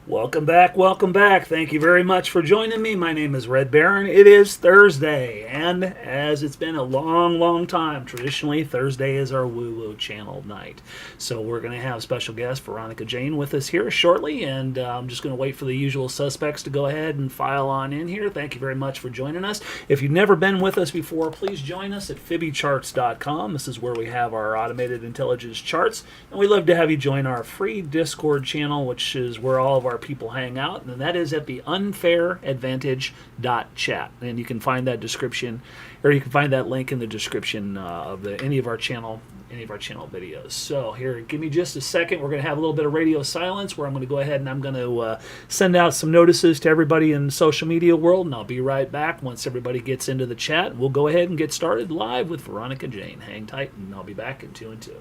Welcome back, welcome back. Thank you very much for joining me. My name is Red Baron. It is Thursday, and as it's been a long, long time, traditionally Thursday is our woo-woo channel night. So we're going to have special guest Veronica Jane with us here shortly, and I'm just going to wait for the usual suspects to go ahead and file on in here. Thank you very much for joining us. If you've never been with us before, please join us at fibbycharts.com. This is where we have our automated intelligence charts, and we'd love to have you join our free Discord channel, which is where all of our people hang out, and that is at the unfairadvantage.chat, and you can find that description, or you can find that link in the description of any of our channel videos. So here, give me just a second. We're going to have a little bit of radio silence where I'm going to go ahead and I'm going to send out some notices to everybody in the social media world, and I'll be right back once everybody gets into the chat. We'll go ahead and get started live with Veronica Jane. Hang tight, and I'll be back in 2 and 2.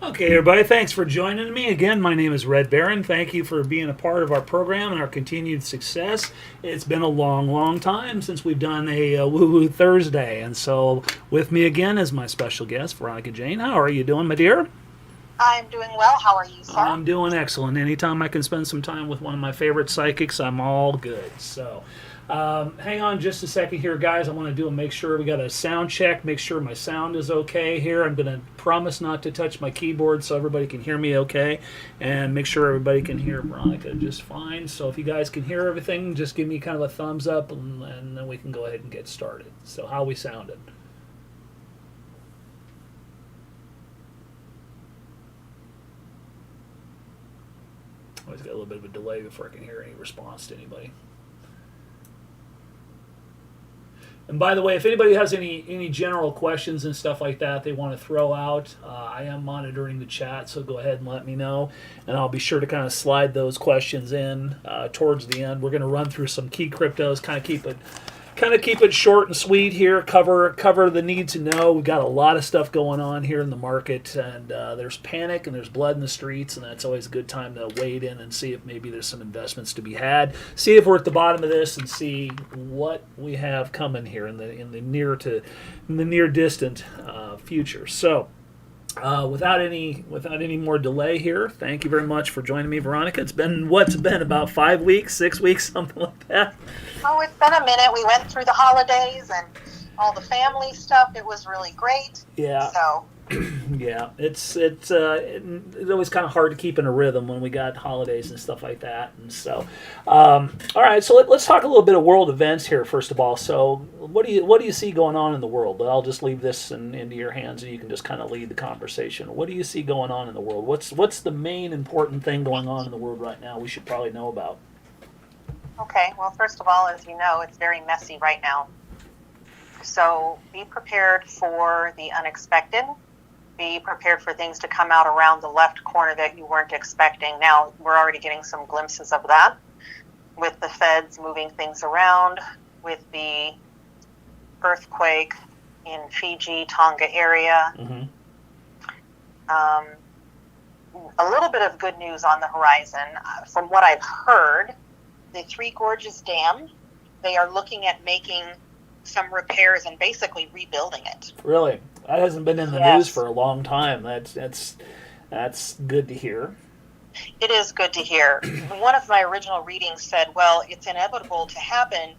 Okay, everybody, thanks for joining me. Again, my name is Red Baron. Thank you for being a part of our program and our continued success. It's been a long, long time since we've done a Woo-Woo Thursday. And so with me again is my special guest, Veronica Jane. How are you doing, my dear? I'm doing well. How are you, sir? I'm doing excellent. Anytime I can spend some time with one of my favorite psychics, I'm all good. So hang on just a second here, guys. I want to make sure we got a sound check, make sure my sound is okay here. I'm going to promise not to touch my keyboard so everybody can hear me okay, and make sure everybody can hear Veronica just fine. So if you guys can hear everything, just give me kind of a thumbs up, and then we can go ahead and get started. So how we sounded? Always got a little bit of a delay before I can hear any response to anybody. And by the way, if anybody has any general questions and stuff like that they want to throw out, I am monitoring the chat, so go ahead and let me know. And I'll be sure to kind of slide those questions in towards the end. We're going to run through some key cryptos, kind of keep it short and sweet here, cover the need to know. We've got a lot of stuff going on here in the market, and there's panic and there's blood in the streets, and that's always a good time to wade in and see if maybe there's some investments to be had. See if we're at the bottom of this and see what we have coming here in the near distant future. So without any more delay here, thank you very much for joining me, Veronica. It's been about 5 weeks, 6 weeks, something like that. Oh, it's been a minute. We went through the holidays and all the family stuff. It was really great. Yeah. So. Yeah, it's always kind of hard to keep in a rhythm when we got holidays and stuff like that. And so, all right, so let's talk a little bit of world events here first of all. So, what do you see going on in the world? I'll just leave this into your hands, and you can just kind of lead the conversation. What do you see going on in the world? What's the main important thing going on in the world right now? We should probably know about. Okay. Well, first of all, as you know, it's very messy right now. So be prepared for the unexpected. Be prepared for things to come out around the left corner that you weren't expecting. Now, we're already getting some glimpses of that with the feds moving things around, with the earthquake in Fiji, Tonga area. Mm-hmm. A little bit of good news on the horizon. From what I've heard, the Three Gorges Dam, they are looking at making some repairs and basically rebuilding it. Really? That hasn't been in the news for a long time. That's good to hear. It is good to hear. One of my original readings said, well, it's inevitable to happen,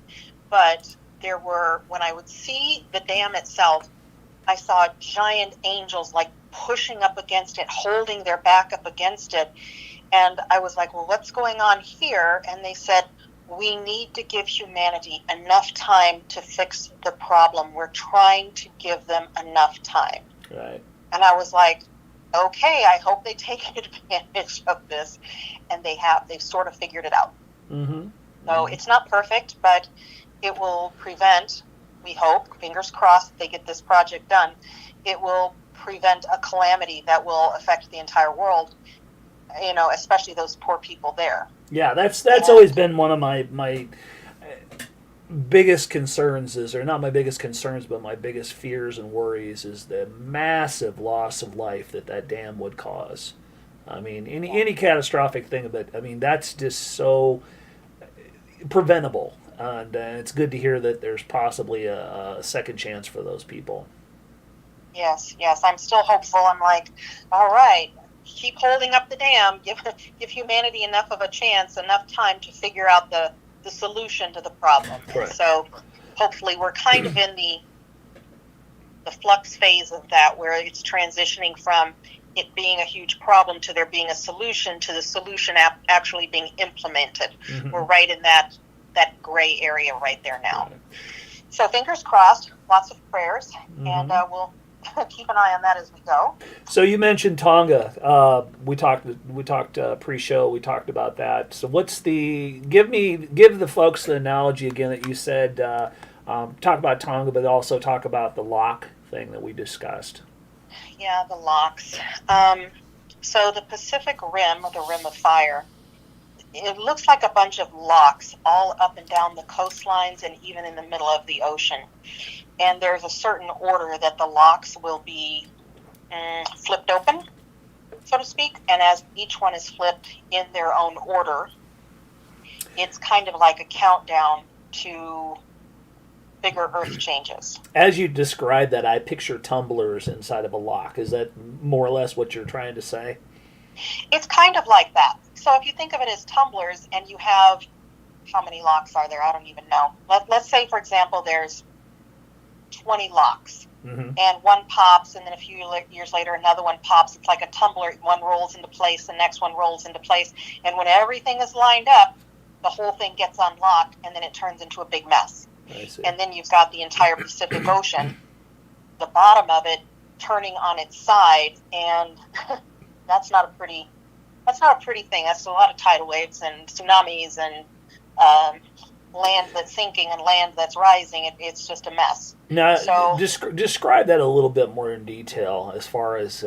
but when I would see the dam itself, I saw giant angels like pushing up against it, holding their back up against it. And I was like, well, what's going on here? And they said, we need to give humanity enough time to fix the problem. We're trying to give them enough time. Right. And I was like, okay, I hope they take advantage of this. And they have. They've sort of figured it out. Mm-hmm. So it's not perfect, but it will prevent, we hope, fingers crossed, they get this project done, it will prevent a calamity that will affect the entire world, especially those poor people there. Yeah, that's always been one of my biggest concerns or not my biggest concerns, but my biggest fears and worries is the massive loss of life that dam would cause. I mean, any catastrophic thing, but I mean, that's just so preventable. And it's good to hear that there's possibly a second chance for those people. Yes, I'm still hopeful. I'm like, all right, keep holding up the dam. Give humanity enough of a chance, enough time to figure out the solution to the problem. Right. And so hopefully we're kind of in the flux phase of that, where it's transitioning from it being a huge problem to there being a solution, to the solution actually being implemented. Mm-hmm. We're right in that gray area right there now. Right. So fingers crossed, lots of prayers, mm-hmm. and we'll keep an eye on that as we go. So you mentioned Tonga. We talked pre-show. We talked about that. So what's give the folks the analogy again that you said. Talk about Tonga, but also talk about the lock thing that we discussed. Yeah, the locks. So the Pacific Rim, or the Rim of Fire, it looks like a bunch of locks all up and down the coastlines and even in the middle of the ocean. And there's a certain order that the locks will be flipped open, so to speak. And as each one is flipped in their own order, it's kind of like a countdown to bigger earth changes. As you describe that, I picture tumblers inside of a lock. Is that more or less what you're trying to say? It's kind of like that. So if you think of it as tumblers, and you have, how many locks are there? I don't even know. Let's say, for example, there's 20 locks, mm-hmm. and one pops, and then a few years later another one pops. It's like a tumbler. One rolls into place, the next one rolls into place, and when everything is lined up, the whole thing gets unlocked, and then it turns into a big mess. I see. And then you've got the entire Pacific Ocean, the bottom of it turning on its side, and that's not a pretty thing. That's a lot of tidal waves and tsunamis and land that's sinking and land that's rising. It's just a mess. Now, describe that a little bit more in detail as far as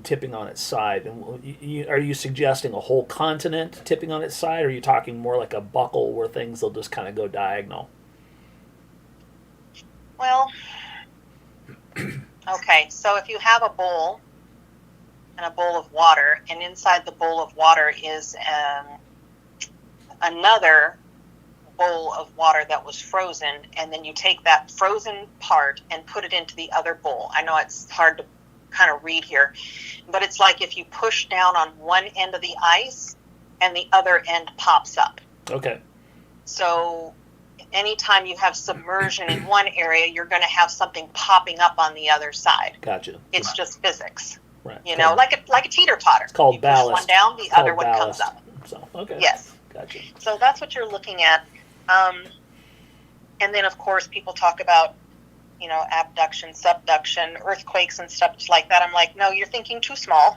tipping on its side. And are you suggesting a whole continent tipping on its side, or are you talking more like a buckle where things will just kind of go diagonal? Well, okay, so if you have a bowl and a bowl of water, and inside the bowl of water is another bowl of water that was frozen, and then you take that frozen part and put it into the other bowl. I know it's hard to kind of read here, but it's like if you push down on one end of the ice and the other end pops up. Okay. So anytime you have submersion in one area, you're going to have something popping up on the other side. Gotcha. It's just physics. Right. Like a teeter-totter. It's called ballast. You push one down, the other one comes up. So, okay. Yes. Gotcha. So that's what you're looking at. And then, of course, people talk about, abduction, subduction, earthquakes and stuff like that. I'm like, no, you're thinking too small.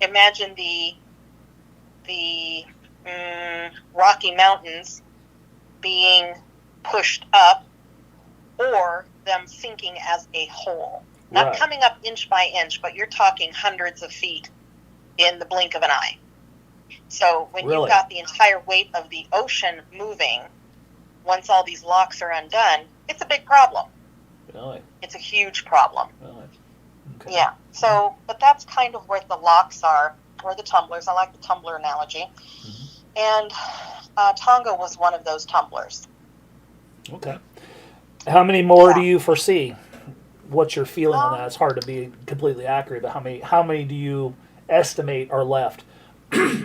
Imagine the Rocky Mountains being pushed up, or them sinking as a whole. Not right. Coming up inch by inch, but you're talking hundreds of feet in the blink of an eye. So when really? You've got the entire weight of the ocean moving, once all these locks are undone, it's a big problem. Really? It's a huge problem. Really? Okay. Yeah. So, but that's kind of where the locks are, or the tumblers. I like the tumbler analogy. Mm-hmm. And Tonga was one of those tumblers. Okay. How many more do you foresee? What's your feeling on that? It's hard to be completely accurate, but how many do you estimate are left? Let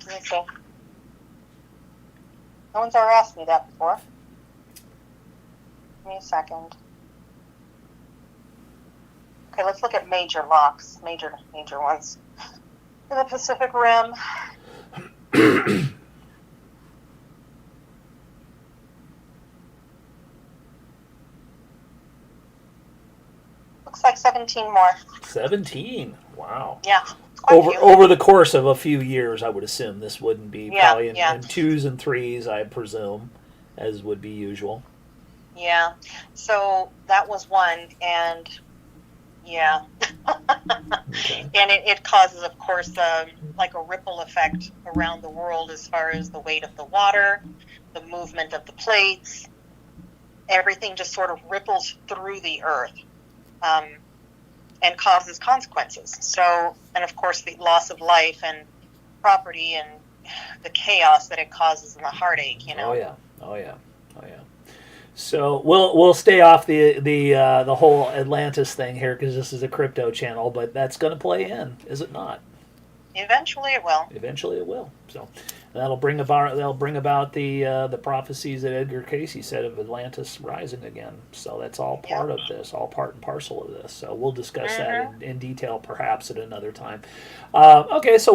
me see. No one's ever asked me that before. Give me a second. Okay, let's look at major locks, major ones. In the Pacific Rim, 17 more. 17. Wow. Yeah. Quite a few. Over the course of a few years, I would assume this wouldn't be probably in 2s and 3s, I presume, as would be usual. Yeah. So that was one, and yeah. Okay. And it causes, of course, like a ripple effect around the world as far as the weight of the water, the movement of the plates. Everything just sort of ripples through the earth and causes consequences. So, and of course, the loss of life and property and the chaos that it causes and the heartache, you know. Oh yeah. So we'll stay off the whole Atlantis thing here because this is a crypto channel, but that's going to play in, is it not? Eventually, it will. Eventually, it will. So that'll bring about the prophecies that Edgar Casey said of Atlantis rising again. So that's all part of this, all part and parcel of this. So we'll discuss that in detail, perhaps at another time. Okay, so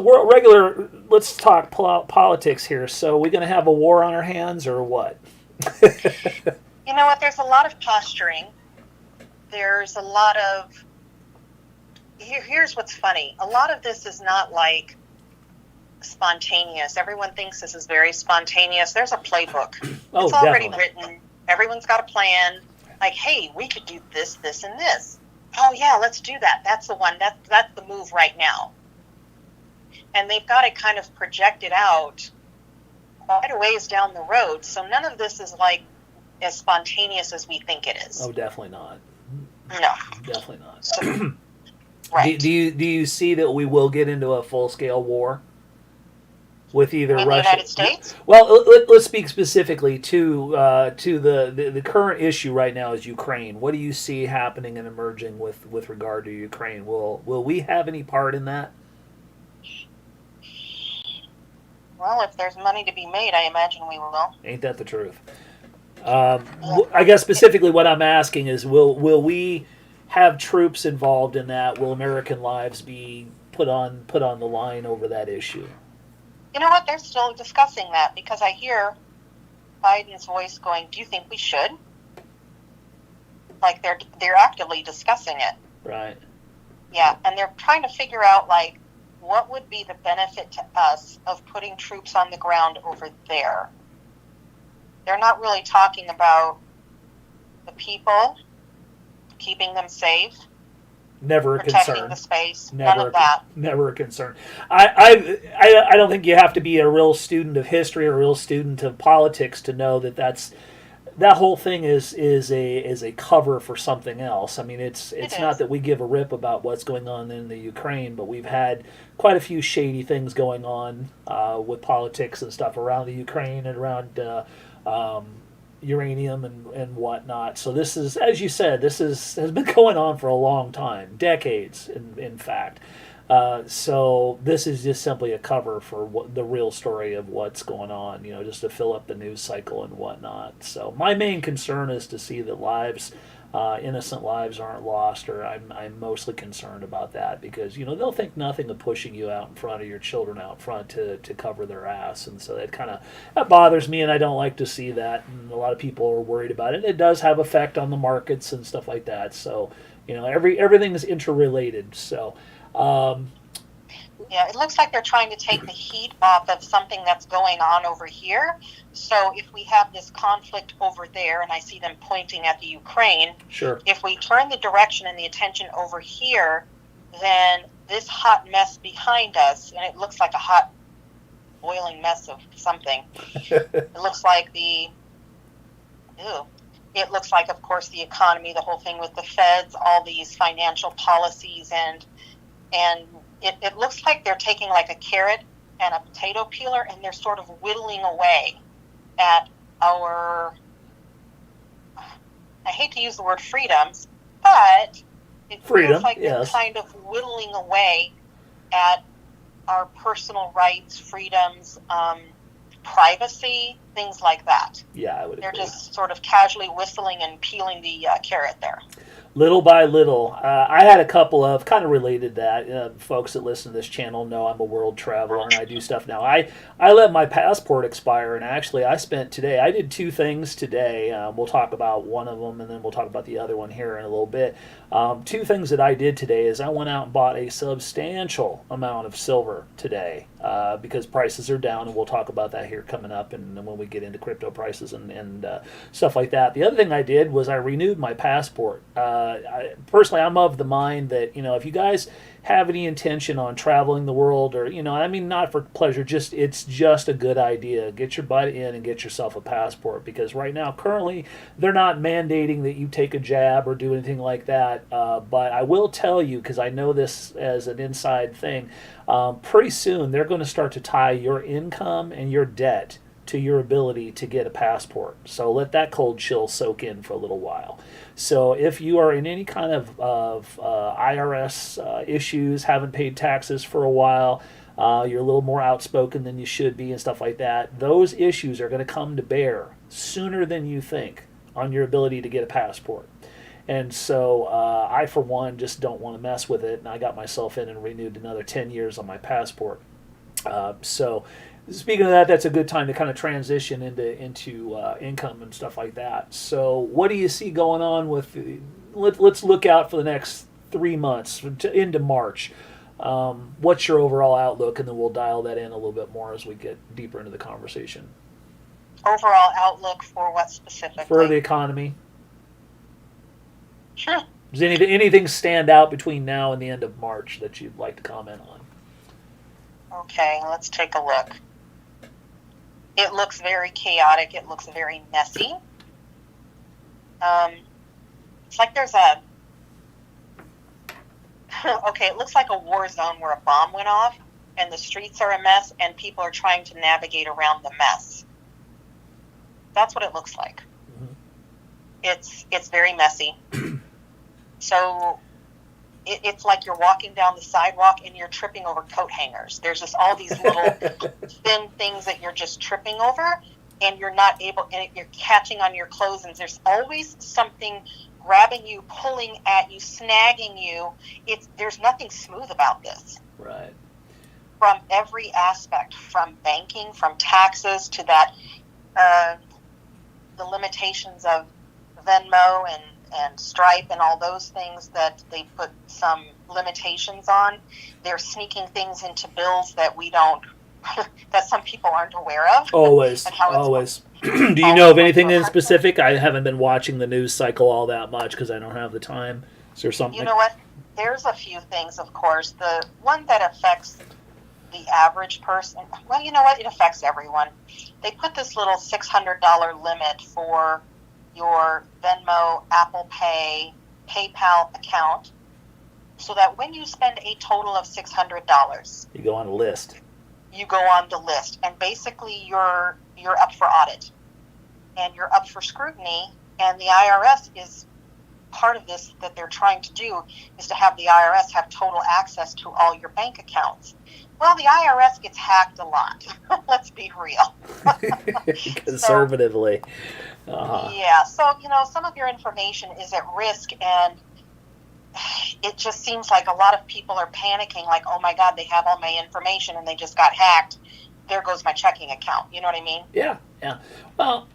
let's talk politics here. So we're going to have a war on our hands, or what? You know what? There's a lot of posturing. There's a lot of... Here's what's funny. A lot of this is not like spontaneous. Everyone thinks this is very spontaneous. There's a playbook. It's already written. Everyone's got a plan. Like, hey, we could do this, this, and this. Oh, yeah, let's do that. That's the one. That's the move right now. And they've got it kind of projected out quite a ways down the road. So none of this is like as spontaneous as we think it is. Oh, definitely not. No. Definitely not. So, right. Do you see that we will get into a full-scale war with either in Russia? the United States? Well, let's speak specifically to the current issue right now is Ukraine. What do you see happening and emerging with regard to Ukraine? Will we have any part in that? Well, if there's money to be made, I imagine we will. Ain't that the truth? I guess specifically what I'm asking is, will we have troops involved in that? Will American lives be put on the line over that issue? You know what? They're still discussing that because I hear Biden's voice going, "Do you think we should?" Like they're actively discussing it. Right. Yeah, and they're trying to figure out like what would be the benefit to us of putting troops on the ground over there. They're not really talking about the people, keeping them safe. Never a protecting concern. The space. Never none of that. Never a concern. I don't think you have to be a real student of history or a real student of politics to know that whole thing is a cover for something else. I mean, it's not that we give a rip about what's going on in the Ukraine, but we've had quite a few shady things going on with politics and stuff around the Ukraine and around uranium and whatnot. So this is, as you said, has been going on for a long time, decades, in fact. So this is just simply a cover for the real story of what's going on, just to fill up the news cycle and whatnot. So my main concern is to see that innocent lives aren't lost, or I'm mostly concerned about that because, they'll think nothing of pushing you out in front of your children out front to cover their ass. And so that bothers me, and I don't like to see that. And a lot of people are worried about it. It does have effect on the markets and stuff like that. So, everything is interrelated. So, yeah, it looks like they're trying to take the heat off of something that's going on over here. So if we have this conflict over there, and I see them pointing at the Ukraine, sure. If we turn the direction and the attention over here, then this hot mess behind us, and it looks like a hot, boiling mess of something. It looks like it looks like, of course, the economy, the whole thing with the feds, all these financial policies, and it looks like they're taking like a carrot and a potato peeler, and they're sort of whittling away at our, I hate to use the word freedoms, but it feels like they're kind of whittling away at our personal rights, freedoms, privacy, things like that. Yeah, I would They're agree. just sort of casually whistling and peeling the carrot there. Little by little, I had a couple of kind of related that. Folks that listen to this channel know I'm a world traveler and I do stuff now. I let my passport expire, and actually I spent today. I did two things today. We'll talk about one of them, and then we'll talk about the other one here in a little bit. Two things that I did today is I went out and bought a substantial amount of silver today because prices are down, and we'll talk about that here coming up, and when we get into crypto prices and stuff like that. The other thing I did was I renewed my passport. Personally, I'm of the mind that, if you guys have any intention on traveling the world, or, I mean, not for pleasure, it's just a good idea. Get your butt in and get yourself a passport, because right now, currently, they're not mandating that you take a jab or do anything like that. But I will tell you, because I know this as an inside thing, pretty soon they're going to start to tie your income and your debt to your ability to get a passport. So let that cold chill soak in for a little while. So if you are in any kind of IRS issues, haven't paid taxes for a while, you're a little more outspoken than you should be and stuff like that, those issues are going to come to bear sooner than you think on your ability to get a passport. And so I, for one, just don't want to mess with it, and I got myself in and renewed another 10 years on my passport. So speaking of that, that's a good time to kind of transition into income and stuff like that. So what do you see going on with, let's look out for the next 3 months into March. What's your overall outlook? And then we'll dial that in a little bit more as we get deeper into the conversation. Overall outlook for what specifically? For the economy. Sure. Does anything stand out between now and the end of March that you'd like to comment on? Okay, let's take a look. It looks very chaotic. It looks very messy. It's like there's a... Okay, it looks like a war zone where a bomb went off, and the streets are a mess, and people are trying to navigate around the mess. That's what it looks like. Mm-hmm. It's very messy. So... It's like you're walking down the sidewalk and you're tripping over coat hangers. There's just all these little thin things that you're just tripping over, and you're not able, and you're catching on your clothes, and there's always something grabbing you, pulling at you, snagging you. There's nothing smooth about this. Right. From every aspect, from banking, from taxes to that, the limitations of Venmo and Stripe and all those things that they put some limitations on. They're sneaking things into bills that we don't, that some people aren't aware of. Always. Do you know of anything in specific? I haven't been watching the news cycle all that much because I don't have the time. Is there something? You know what? There's a few things, of course. The one that affects the average person, well, you know what? It affects everyone. They put this little $600 limit for your Venmo, Apple Pay, PayPal account, so that when you spend a total of $600, you go on a list. You go on the list, and basically you're up for audit, and you're up for scrutiny. And the IRS is part of this that they're trying to do, is to have the IRS have total access to all your bank accounts. Well, the IRS gets hacked a lot. Let's be real. Conservatively. Yeah, so, some of your information is at risk, and it just seems like a lot of people are panicking, like, oh my God, they have all my information and they just got hacked. There goes my checking account. You know what I mean? Yeah. Well,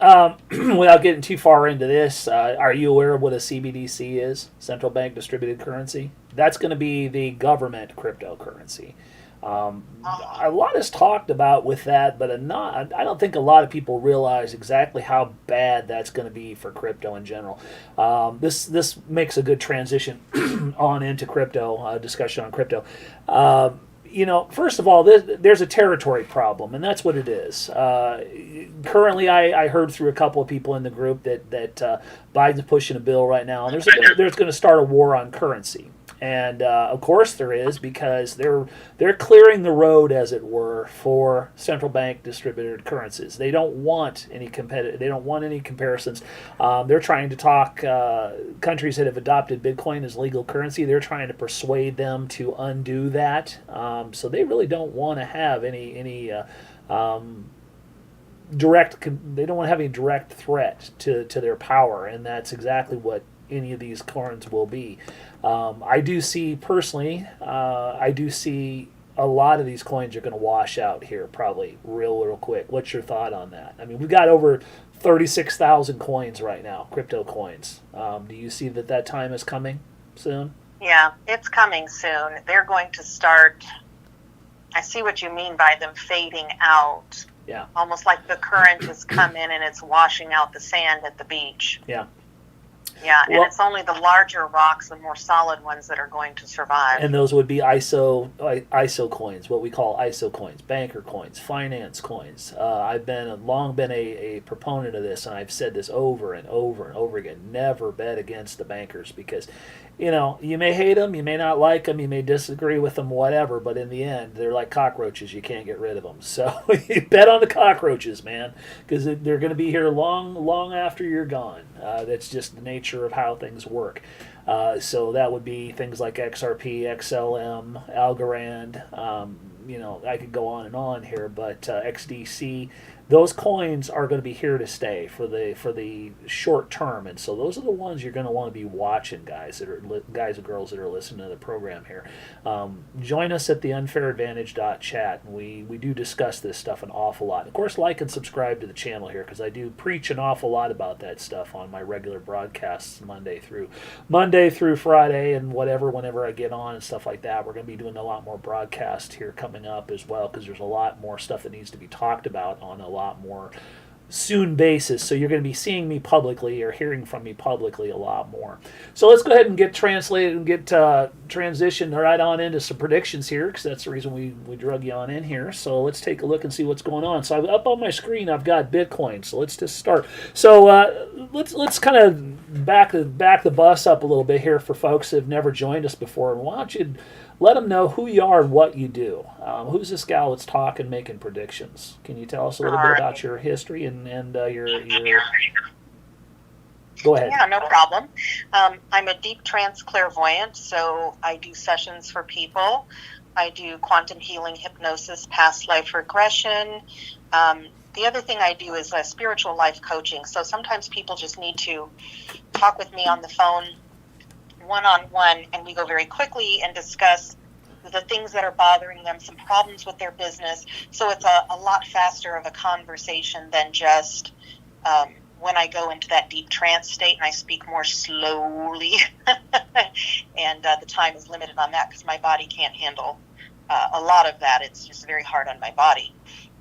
without getting too far into this, are you aware of what a CBDC is? Central Bank Distributed Currency? That's going to be the government cryptocurrency. A lot is talked about with that, but I don't think a lot of people realize exactly how bad that's going to be for crypto in general. This makes a good transition on into crypto, discussion on crypto. First of all, there's a territory problem, and that's what it is. Currently, I heard through a couple of people in the group that Biden's pushing a bill right now, and there's going to start a war on currency. And of course there is, because they're clearing the road, as it were, for central bank distributed currencies. They don't want any They don't want any comparisons. They're trying to talk countries that have adopted Bitcoin as legal currency. They're trying to persuade them to undo that. So they really don't want to have any they don't want to have any direct threat to their power, and that's exactly what any of these coins will be. I do see personally, I do see a lot of these coins are going to wash out here probably real quick. What's your thought on that? I mean, we've got over 36,000 coins right now, crypto coins. Do you see that time is coming soon? Yeah, it's coming soon. They're going to start. I see what you mean by them fading out. Yeah. Almost like the current has come in and it's washing out the sand at the beach. Yeah. Yeah, and well, it's only the larger rocks, the more solid ones that are going to survive. And those would be ISO coins, what we call ISO coins, banker coins, finance coins. I've long been a proponent of this, and I've said this over and over and over again. Never bet against the bankers because, you may hate them, you may not like them, you may disagree with them, whatever, but in the end, they're like cockroaches. You can't get rid of them. So bet on the cockroaches, man, because they're going to be here long after you're gone. That's just the nature of how things work. So that would be things like XRP, XLM, Algorand. I could go on and on here, but XDC. Those coins are going to be here to stay for the short term, and so those are the ones you're going to want to be watching, guys and girls that are listening to the program here. Join us at the unfairadvantage.chat, and we do discuss this stuff an awful lot. Of course, like and subscribe to the channel here because I do preach an awful lot about that stuff on my regular broadcasts Monday through Friday, and whenever I get on and stuff like that. We're going to be doing a lot more broadcasts here coming up as well because there's a lot more stuff that needs to be talked about on a lot more soon basis, so you're going to be seeing me publicly or hearing from me publicly a lot more. So let's go ahead and get translated and get transitioned right on into some predictions here, because that's the reason we drug you on in here. So let's take a look and see what's going on. So up on my screen I've got Bitcoin, so let's just start. So let's kind of back the bus up a little bit here for folks that have never joined us before, and why don't you let them know who you are and what you do. Who's this gal that's talking, making predictions? Can you tell us a little bit about your history and your... Go ahead. Yeah, no problem. I'm a deep trance clairvoyant, so I do sessions for people. I do quantum healing, hypnosis, past life regression. The other thing I do is spiritual life coaching. So sometimes people just need to talk with me on the phone one-on-one, and we go very quickly and discuss the things that are bothering them, some problems with their business. So it's a lot faster of a conversation than just when I go into that deep trance state and I speak more slowly. And the time is limited on that because my body can't handle a lot of that. It's just very hard on my body.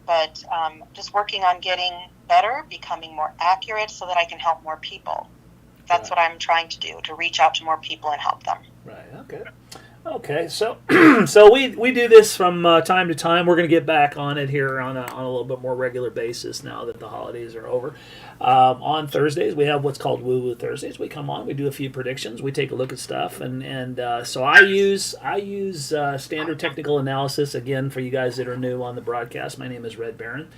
But just working on getting better, becoming more accurate so that I can help more people. That's what I'm trying to do, to reach out to more people and help them. Right, okay. So so we do this from time to time. We're going to get back on it here on a little bit more regular basis now that the holidays are over. On Thursdays, we have what's called Woo Woo Thursdays. We come on, we do a few predictions, we take a look at stuff, and so I use standard technical analysis, again, for you guys that are new on the broadcast. My name is Red Baron.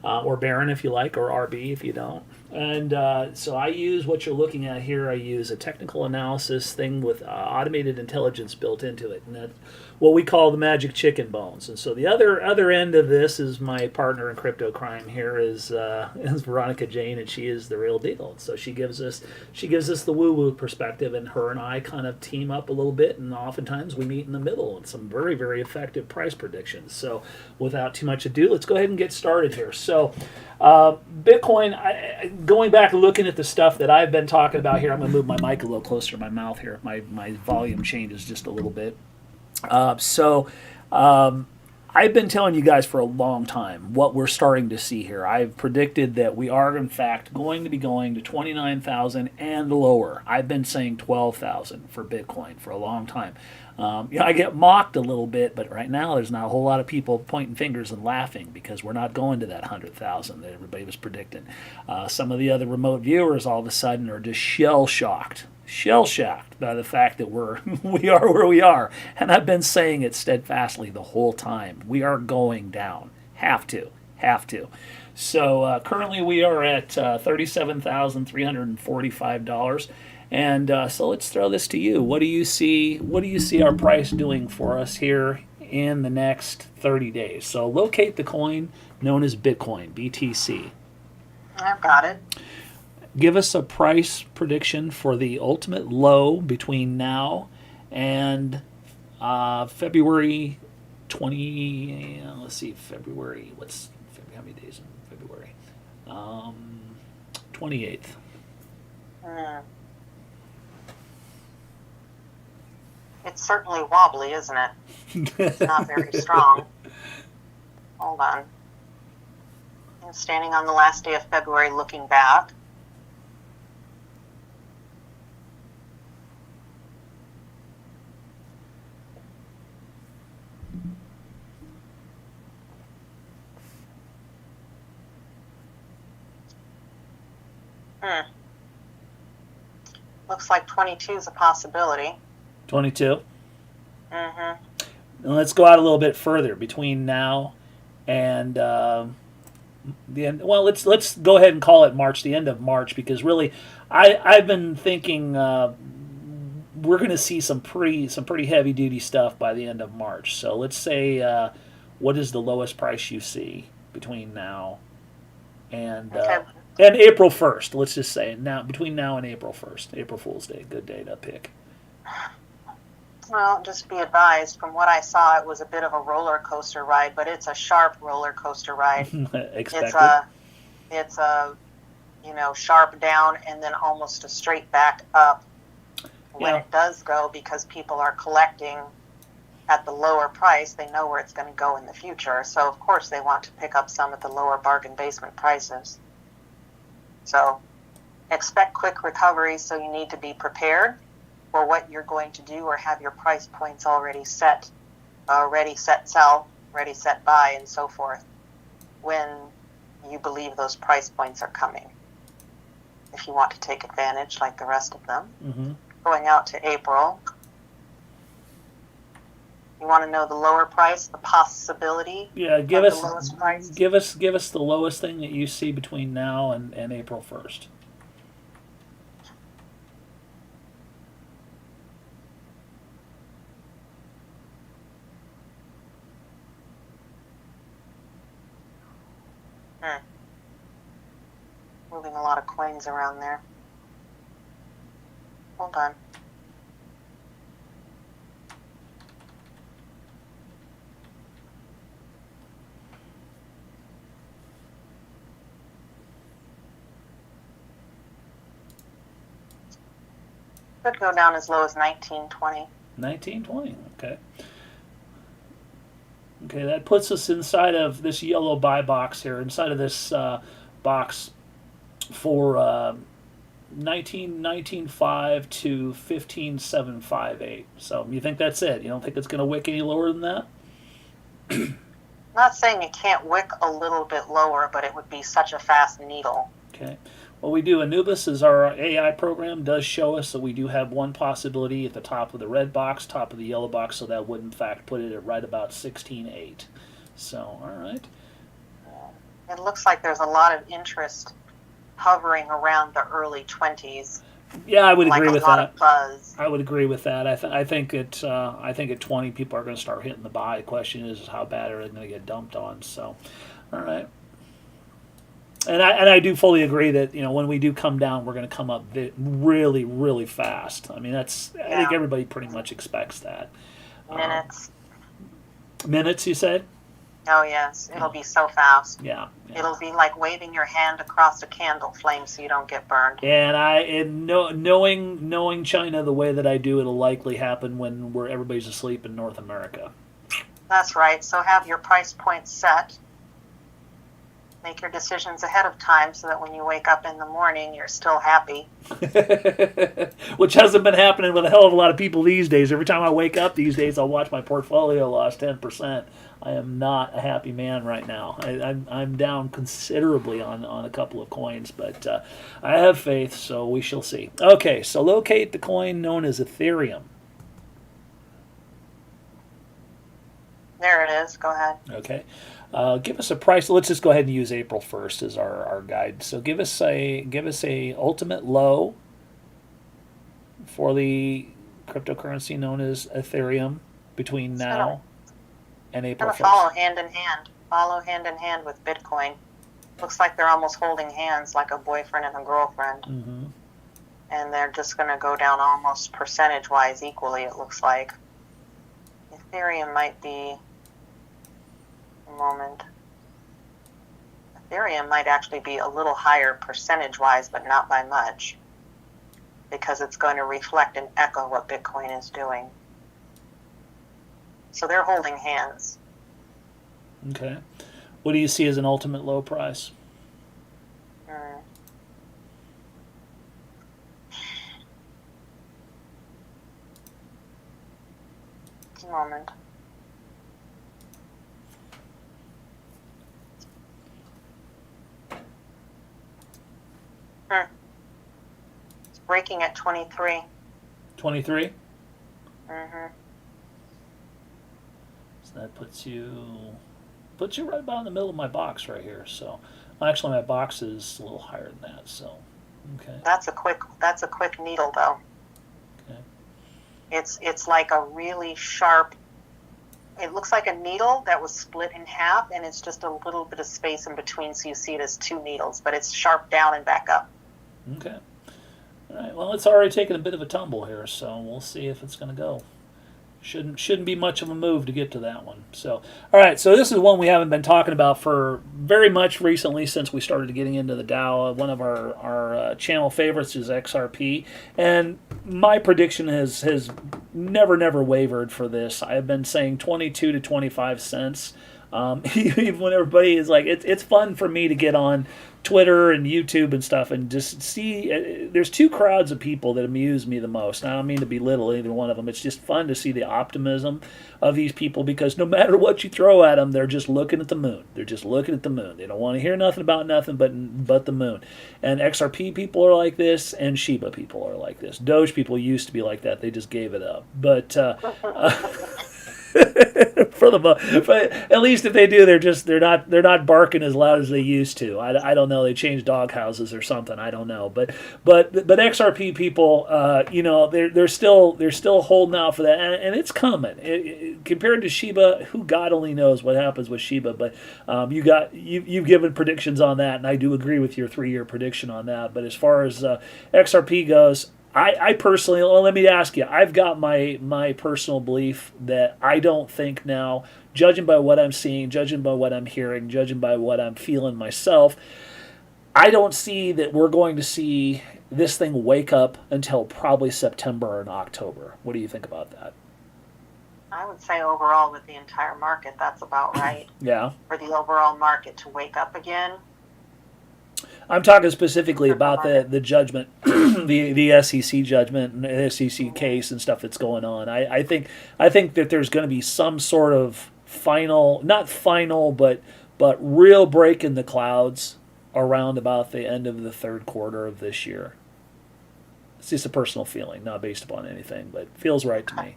Or Baron if you like, or RB if you don't. And so I use what you're looking at here. I use a technical analysis thing with automated intelligence built into it, and that's what we call the magic chicken bones. And so the other end of this is my partner in crypto crime here is Veronica Jane, and she is the real deal. So she gives us the woo woo perspective, and her and I kind of team up a little bit, and oftentimes we meet in the middle in some very, very effective price predictions. So without too much ado, let's go ahead and get started here. So Bitcoin, going back and looking at the stuff that I've been talking about here, I'm going to move my mic a little closer to my mouth here. My volume changes just a little bit. I've been telling you guys for a long time what we're starting to see here. I've predicted that we are, in fact, going to be going to 29,000 and lower. I've been saying 12,000 for Bitcoin for a long time. I get mocked a little bit, but right now there's not a whole lot of people pointing fingers and laughing because we're not going to that 100,000 that everybody was predicting. Some of the other remote viewers all of a sudden are just shell-shocked by the fact that we are where we are. And I've been saying it steadfastly the whole time. We are going down. Have to. So currently we are at $37,345. And so let's throw this to you. What do you see our price doing for us here in the next 30 days? So locate the coin known as Bitcoin, BTC. I've got it. Give us a price prediction for the ultimate low between now and February 20. Let's see, February. How many days in February? 28th. Hmm. It's certainly wobbly, isn't it? It's not very strong. Hold on. I'm standing on the last day of February looking back. Looks like 22 is a possibility. 22. Mm-hmm. And let's go out a little bit further between now and the end. Well, let's go ahead and call it March, the end of March, because really, I've been thinking we're going to see some pretty heavy duty stuff by the end of March. So let's say what is the lowest price you see between now and Okay. and April 1st? Let's just say now between now and April 1st, April Fool's Day, good day to pick. Well, just be advised, from what I saw, it was a bit of a roller coaster ride, but it's a sharp roller coaster ride. Expected. It's a sharp down and then almost a straight back up when it does go, because people are collecting at the lower price. They know where it's going to go in the future. So, of course, they want to pick up some at the lower bargain basement prices. So, expect quick recovery, so you need to be prepared for what you're going to do, or have your price points already set, ready, set, sell, ready, set, buy, and so forth, when you believe those price points are coming. If you want to take advantage like the rest of them. Mm-hmm. Going out to April, you want to know the lower price, the possibility. Yeah, of the lowest price. Give us the lowest thing that you see between now and April 1st. Moving a lot of coins around there. Hold on. Could go down as low as 1920. 1920. Okay. Okay, that puts us inside of this yellow buy box here, inside of this box for 19.5 to 15.758. So you think that's it? You don't think it's going to wick any lower than that? Not saying you can't wick a little bit lower, but it would be such a fast needle. Okay. What we do, Anubis, is our AI program does show us that we do have one possibility at the top of the red box, top of the yellow box, so that would in fact put it at right about 16.8. So, all right. It looks like there's a lot of interest hovering around the early 20s. Yeah, I would agree with that. Like a lot of buzz. I would agree with that. I think at 20 people are going to start hitting the buy. The question is how bad are they going to get dumped on? So, all right. And I do fully agree that when we do come down, we're going to come up really, really fast. I mean, I think everybody pretty much expects that. Minutes. Minutes, you said? Oh yes, it'll be so fast. Yeah. It'll be like waving your hand across a candle flame so you don't get burned. And knowing China the way that I do, it'll likely happen when everybody's asleep in North America. That's right. So have your price points set. Make your decisions ahead of time so that when you wake up in the morning, you're still happy. Which hasn't been happening with a hell of a lot of people these days. Every time I wake up these days, I'll watch my portfolio lost 10%. I am not a happy man right now. I'm down considerably on a couple of coins, but I have faith, so we shall see. Okay, so locate the coin known as Ethereum. There it is. Go ahead. Okay. Give us a price. Let's just go ahead and use April 1st as our guide. So give us a ultimate low for the cryptocurrency known as Ethereum between now and April 1st. Follow hand in hand. Follow hand in hand with Bitcoin. Looks like they're almost holding hands like a boyfriend and a girlfriend. Mm-hmm. And they're just going to go down almost percentage-wise equally, it looks like. Ethereum might be... A moment. Ethereum might actually be a little higher percentage-wise, but not by much, because it's going to reflect and echo what Bitcoin is doing. So they're holding hands. Okay. What do you see as an ultimate low price? A moment. It's breaking at 23. 23? Mm-hmm. So that puts you right about in the middle of my box right here. So actually my box is a little higher than that. So okay. That's a quick needle though. Okay. It's like a really sharp. It looks like a needle that was split in half, and it's just a little bit of space in between, so you see it as two needles, but it's sharp down and back up. Okay. All right. Well, it's already taken a bit of a tumble here, so we'll see if it's going to go. Shouldn't be much of a move to get to that one. So, all right. So this is one we haven't been talking about for very much recently since we started getting into the Dow. One of our channel favorites is XRP, and my prediction has never wavered for this. I've been saying 22 to 25 cents. Even when everybody is like, it's fun for me to get on Twitter and YouTube and stuff and just see. There's two crowds of people that amuse me the most. And I don't mean to belittle either one of them. It's just fun to see the optimism of these people, because no matter what you throw at them, they're just looking at the moon. They're just looking at the moon. They don't want to hear nothing about nothing but the moon. And XRP people are like this, and Shiba people are like this. Doge people used to be like that. They just gave it up. But at least if they do, they're not barking as loud as they used to. I don't know. They changed dog houses or something. I don't know. But XRP people, they're still holding out for that, and it's coming. Compared to Shiba, who God only knows what happens with Shiba. But you've given predictions on that, and I do agree with your 3-year prediction on that. But as far as XRP goes, I personally, well, let me ask you, I've got my personal belief that I don't think now, judging by what I'm seeing, judging by what I'm hearing, judging by what I'm feeling myself, I don't see that we're going to see this thing wake up until probably September and October. What do you think about that? I would say overall with the entire market, that's about right. Yeah. For the overall market to wake up again. I'm talking specifically about the judgment, the SEC judgment and the SEC case and stuff that's going on. I think that there's going to be some sort of not final, but real break in the clouds around about the end of the third quarter of this year. It's just a personal feeling, not based upon anything, but it feels right to me.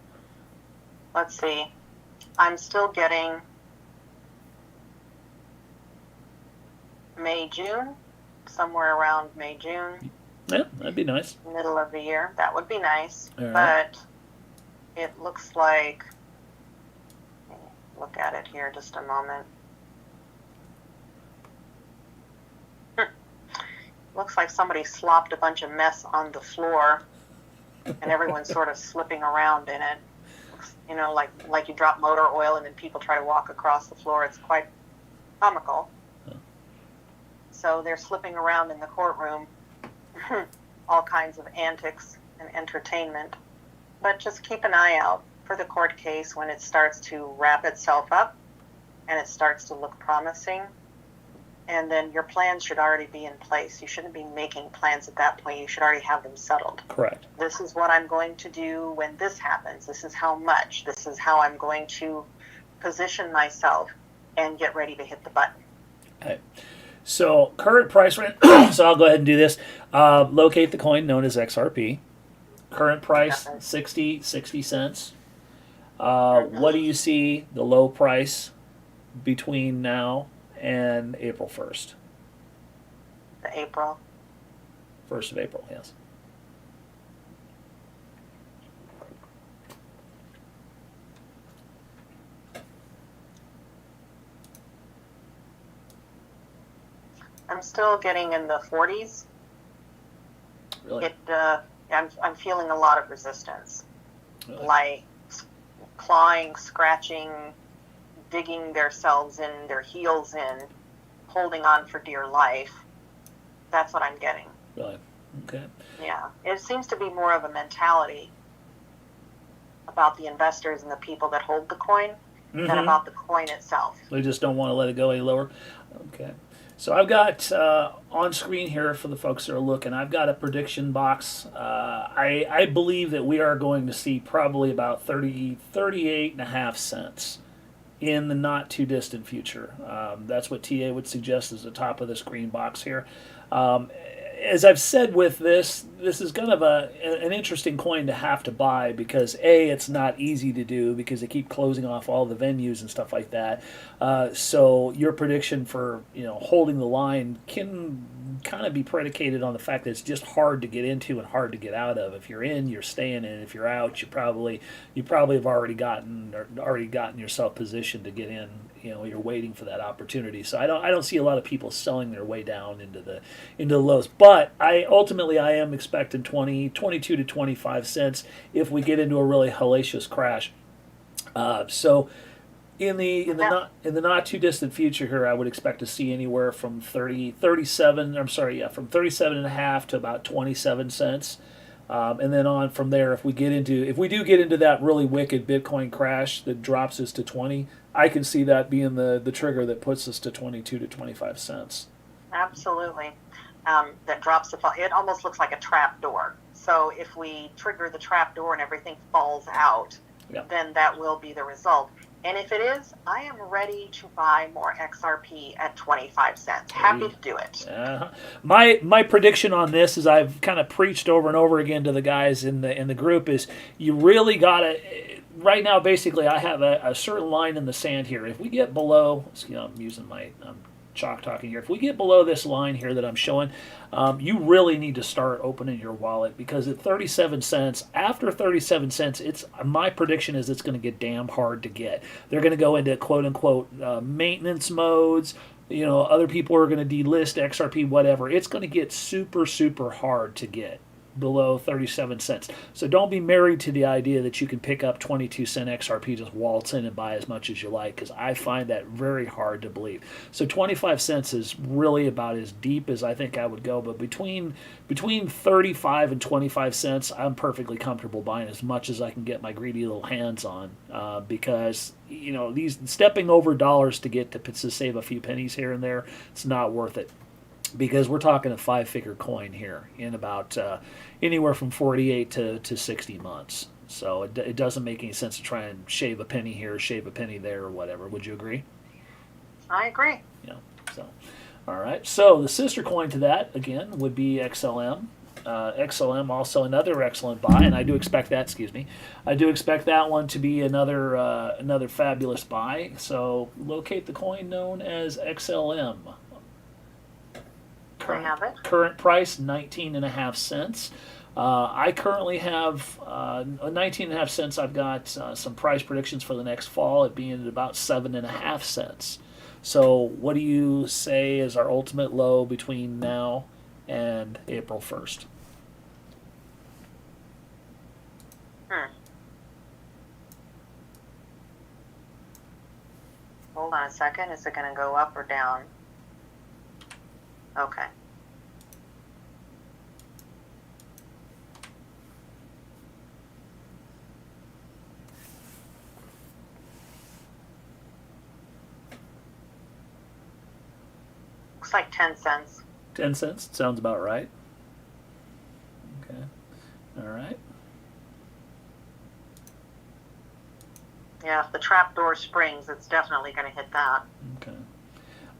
Let's see. I'm still getting May, June. Somewhere around May, June. Yeah, that'd be nice. Middle of the year. That would be nice. All right. But it looks like, look at it here just a moment. Looks like somebody slopped a bunch of mess on the floor and everyone's sort of slipping around in it. You know, like you drop motor oil and then people try to walk across the floor. It's quite comical. So they're slipping around in the courtroom, all kinds of antics and entertainment. But just keep an eye out for the court case when it starts to wrap itself up and it starts to look promising. And then your plans should already be in place. You shouldn't be making plans at that point. You should already have them settled. Correct. This is what I'm going to do when this happens. This is how much. This is how I'm going to position myself and get ready to hit the button. Okay. So current price range, so I'll go ahead and do this. Locate the coin known as XRP. Current price, 60 cents. What do you see the low price between now and April 1st? The April. 1st of April, yes. I'm still getting in the 40s. Really? I'm feeling a lot of resistance, Really? like clawing, scratching, digging themselves in, their heels in, holding on for dear life. That's what I'm getting. Really? Okay. Yeah, it seems to be more of a mentality about the investors and the people that hold the coin than about the coin itself. They just don't want to let it go any lower. Okay. So I've got on screen here for the folks that are looking, I've got a prediction box. I believe that we are going to see probably about 38.5 cents in the not too distant future. That's what TA would suggest as the top of this green box here. As I've said with this is kind of an interesting coin to have to buy because A, it's not easy to do because they keep closing off all the venues and stuff like that. So your prediction for holding the line can kind of be predicated on the fact that it's just hard to get into and hard to get out of. If you're in, you're staying in. If you're out, you probably have already gotten yourself positioned to get in. You're waiting for that opportunity. So I don't see a lot of people selling their way down into the lows. But I am expecting 22 to 25 cents if we get into a really hellacious crash. So in the not too distant future here, I would expect to see anywhere from 37 and a half to about 27 cents. And then on from there, if we do get into that really wicked Bitcoin crash that drops us to 20, I can see that being the trigger that puts us to 22 to 25 cents. Absolutely. That drops it almost looks like a trap door. So if we trigger the trap door and everything falls out, then that will be the result. And if it is, I am ready to buy more XRP at 25 cents. Happy to do it. My prediction on this, as I've kind of preached over and over again to the guys in the group, is you really got to. Right now, basically, I have a certain line in the sand here. If we get below, I'm using my chalk talking here. If we get below this line here that I'm showing, you really need to start opening your wallet because at 37 cents, after 37 cents, my prediction is it's going to get damn hard to get. They're going to go into quote unquote maintenance modes. Other people are going to delist XRP, whatever. It's going to get super, super hard to get below 37 cents. So don't be married to the idea that you can pick up 22 cent XRP, just waltz in and buy as much as you like, because I find that very hard to believe. So 25 cents is really about as deep as I think I would go, but between 35 and 25 cents, I'm perfectly comfortable buying as much as I can get my greedy little hands on, because these stepping over dollars to get to save a few pennies here and there, it's not worth it. Because we're talking a 5-figure coin here in about anywhere from 48 to 60 months. So it doesn't make any sense to try and shave a penny here, shave a penny there, or whatever. Would you agree? I agree. Yeah. So, all right. So the sister coin to that, again, would be XLM. XLM, also another excellent buy, and I do expect that. I do expect that one to be another fabulous buy. So locate the coin known as XLM. Current price, 19.5 cents. I currently have 19.5 cents. I've got some price predictions for the next fall, it being at about 7.5 cents. So what do you say is our ultimate low between now and April 1st? Hold on a second. Is it going to go up or down? Okay. Looks like 10 cents. 10 cents? Sounds about right. Okay. All right. Yeah, if the trapdoor springs, it's definitely going to hit that. Okay.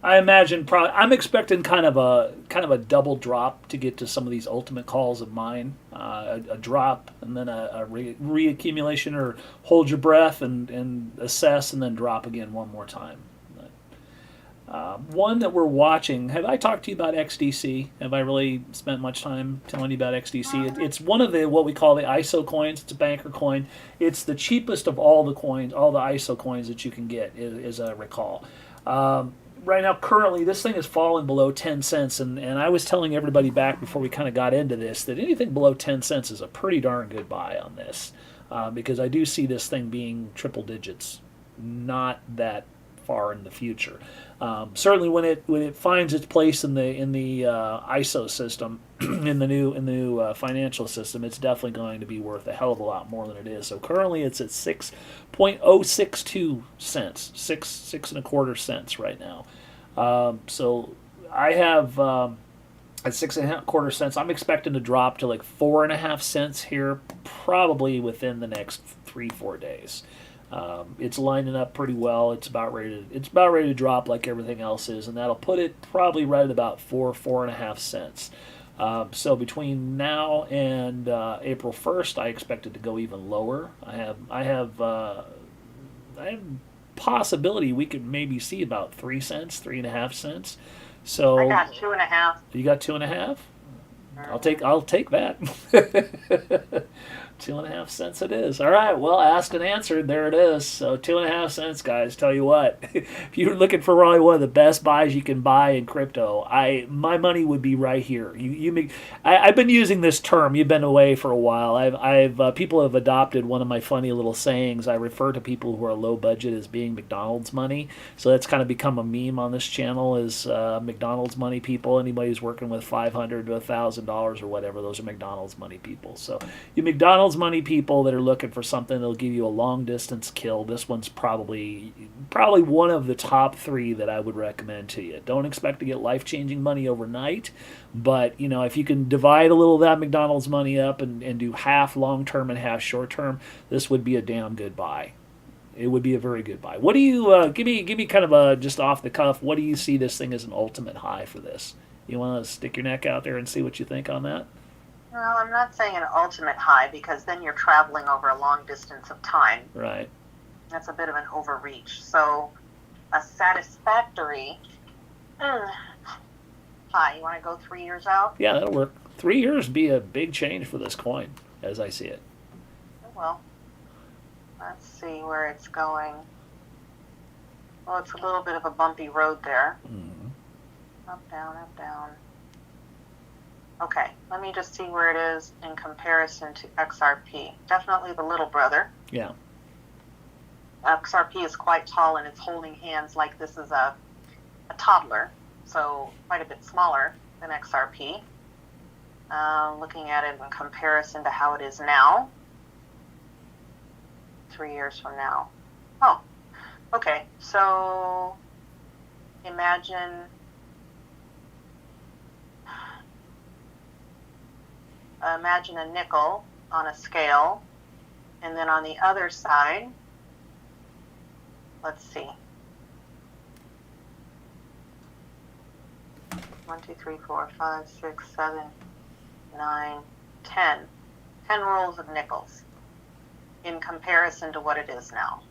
I imagine I'm expecting kind of a double drop to get to some of these ultimate calls of mine. A drop and then a reaccumulation, or hold your breath and assess and then drop again one more time. One that we're watching. Have I talked to you about XDC? Have I really spent much time telling you about XDC? It's one of what we call the ISO coins. It's a banker coin. It's the cheapest of all the coins, all the ISO coins that you can get, as I recall. right now, currently, this thing is falling below 10 cents. And I was telling everybody back before we kind of got into this that anything below 10 cents is a pretty darn good buy on this. Because I do see this thing being triple digits, not that far in the future. Certainly, when it finds its place in the ISO system, in the new financial system, it's definitely going to be worth a hell of a lot more than it is. So currently, it's at 6.062 cents, six and a quarter cents right now. So I have. At 6.25 cents, I'm expecting to drop to like 4.5 cents here, probably within the next 3-4 days. It's lining up pretty well. It's about ready to drop like everything else is, and that'll put it probably right at about 4.5 cents. So between now and April 1st, I expect it to go even lower. I have possibility we could maybe see about 3 cents, 3.5 cents. So I got 2.5. You got 2.5? I'll take that. 2.5 cents it is. All right. Well, asked and answered. There it is. So 2.5 cents, guys. Tell you what, if you're looking for probably one of the best buys you can buy in crypto, my money would be right here. I've been using this term. You've been away for a while. I've people have adopted one of my funny little sayings. I refer to people who are low budget as being McDonald's money. So that's kind of become a meme on this channel. Is McDonald's money people. Anybody who's working with $500 to $1,000 or whatever, those are McDonald's money people. So you McDonald's money people that are looking for something that'll give you a long distance kill, this one's probably one of the top 3 that I would recommend to you. Don't expect to get life-changing money overnight, but if you can divide a little of that McDonald's money up and do half long-term and half short-term, this would be a damn good buy. It would be a very good buy. What do you give me kind of a just off the cuff, what do you see this thing as an ultimate high for this? You want to stick your neck out there and see what you think on that? Well, I'm not saying an ultimate high because then you're traveling over a long distance of time. Right. That's a bit of an overreach. So a satisfactory high. You want to go 3 years out? Yeah, that'll work. 3 years would be a big change for this coin, as I see it. Well, let's see where it's going. Well, it's a little bit of a bumpy road there. Mm-hmm. Up, down, up, down. Okay, let me just see where it is in comparison to XRP. Definitely the little brother. Yeah. XRP is quite tall and it's holding hands like this is a toddler, so quite a bit smaller than XRP. Looking at it in comparison to how it is now, 3 years from now. Oh, okay, so imagine a nickel on a scale, and then on the other side, let's see, 1, 2, 3, 4, 5, 6, 7, 9, 10 rolls of nickels in comparison to what it is now.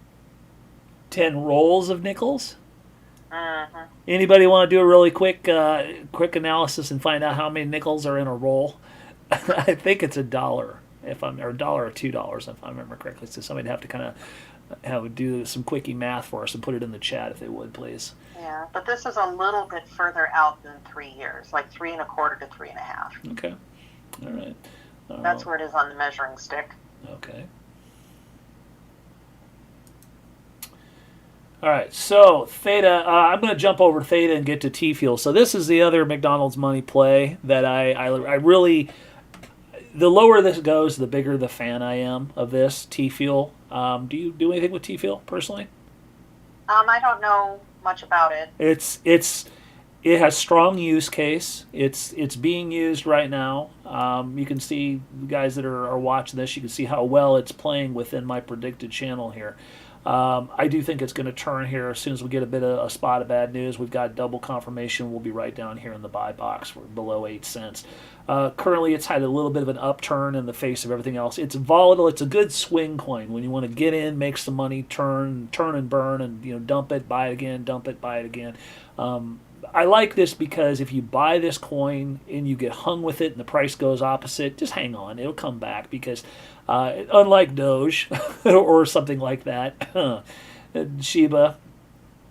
10 rolls of nickels? Mm-hmm. Anybody want to do a really quick analysis and find out how many nickels are in a roll? I think it's $1, or $1 or $2, if I remember correctly. So somebody'd have to kind of do some quickie math for us and put it in the chat if they would, please. Yeah, but this is a little bit further out than 3 years, like 3.25 to 3.5. Okay, all right. That's where it is on the measuring stick. Okay. All right, so Theta, I'm going to jump over to Theta and get to T-Fuel. So this is the other McDonald's money play that I really, the lower this goes, the bigger the fan I am of this T-Fuel. Do you do anything with T-Fuel personally? I don't know much about it. It has strong use case. It's being used right now. You can see, the guys that are watching this, you can see how well it's playing within my predicted channel here. I do think it's going to turn here as soon as we get a spot of bad news. We've got double confirmation. We'll be right down here in the buy box. We're below 8 cents. Currently, it's had a little bit of an upturn in the face of everything else. It's volatile. It's a good swing coin. When you want to get in, make some money, turn and burn, and dump it, buy it again, dump it, buy it again. I like this because if you buy this coin and you get hung with it and the price goes opposite, just hang on. It'll come back because unlike Doge or something like that, Shiba,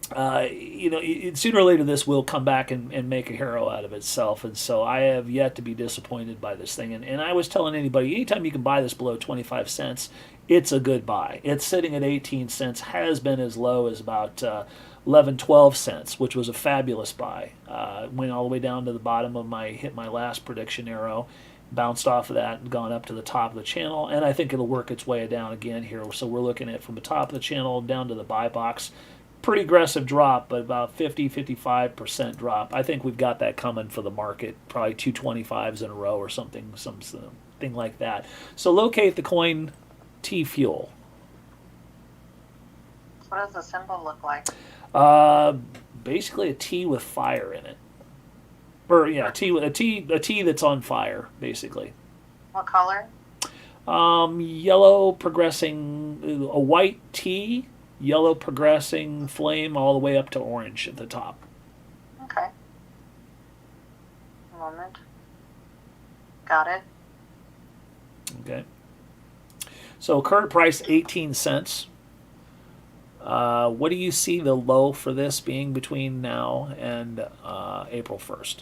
sooner or later this will come back and make a hero out of itself. And so I have yet to be disappointed by this thing. And I was telling anybody, anytime you can buy this below 25 cents, it's a good buy. It's sitting at 18 cents, has been as low as about 11, 12 cents, which was a fabulous buy. Went all the way down to the bottom of hit my last prediction arrow, bounced off of that and gone up to the top of the channel, and I think it'll work its way down again here. So we're looking at from the top of the channel down to the buy box. Pretty aggressive drop, but about 50-55% drop. I think we've got that coming for the market, probably 225s in a row or something like that. So locate the coin T-Fuel. What does the symbol look like? Basically a T with fire in it. Or yeah, a T that's on fire, basically. What color? Yellow progressing, a white T, yellow progressing flame all the way up to orange at the top. Okay. A moment. Got it. Okay. So current price 18 cents. What do you see the low for this being between now and April 1st?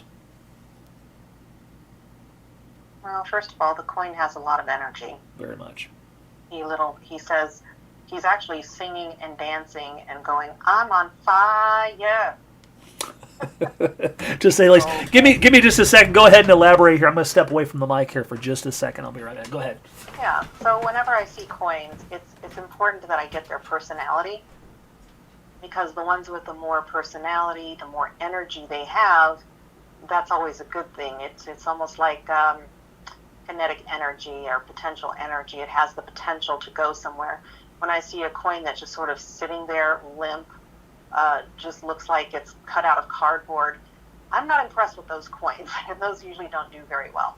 Well, first of all, the coin has a lot of energy. Very much. He says he's actually singing and dancing and going, "I'm on fire." Just say, like, give me just a second. Go ahead and elaborate here. I'm going to step away from the mic here for just a second. I'll be right back. Go ahead. Yeah. So whenever I see coins, it's important that I get their personality, because the ones with the more personality, the more energy they have, that's always a good thing. It's almost like kinetic energy or potential energy. It has the potential to go somewhere. When I see a coin that's just sort of sitting there limp, just looks like it's cut out of cardboard, I'm not impressed with those coins. And those usually don't do very well.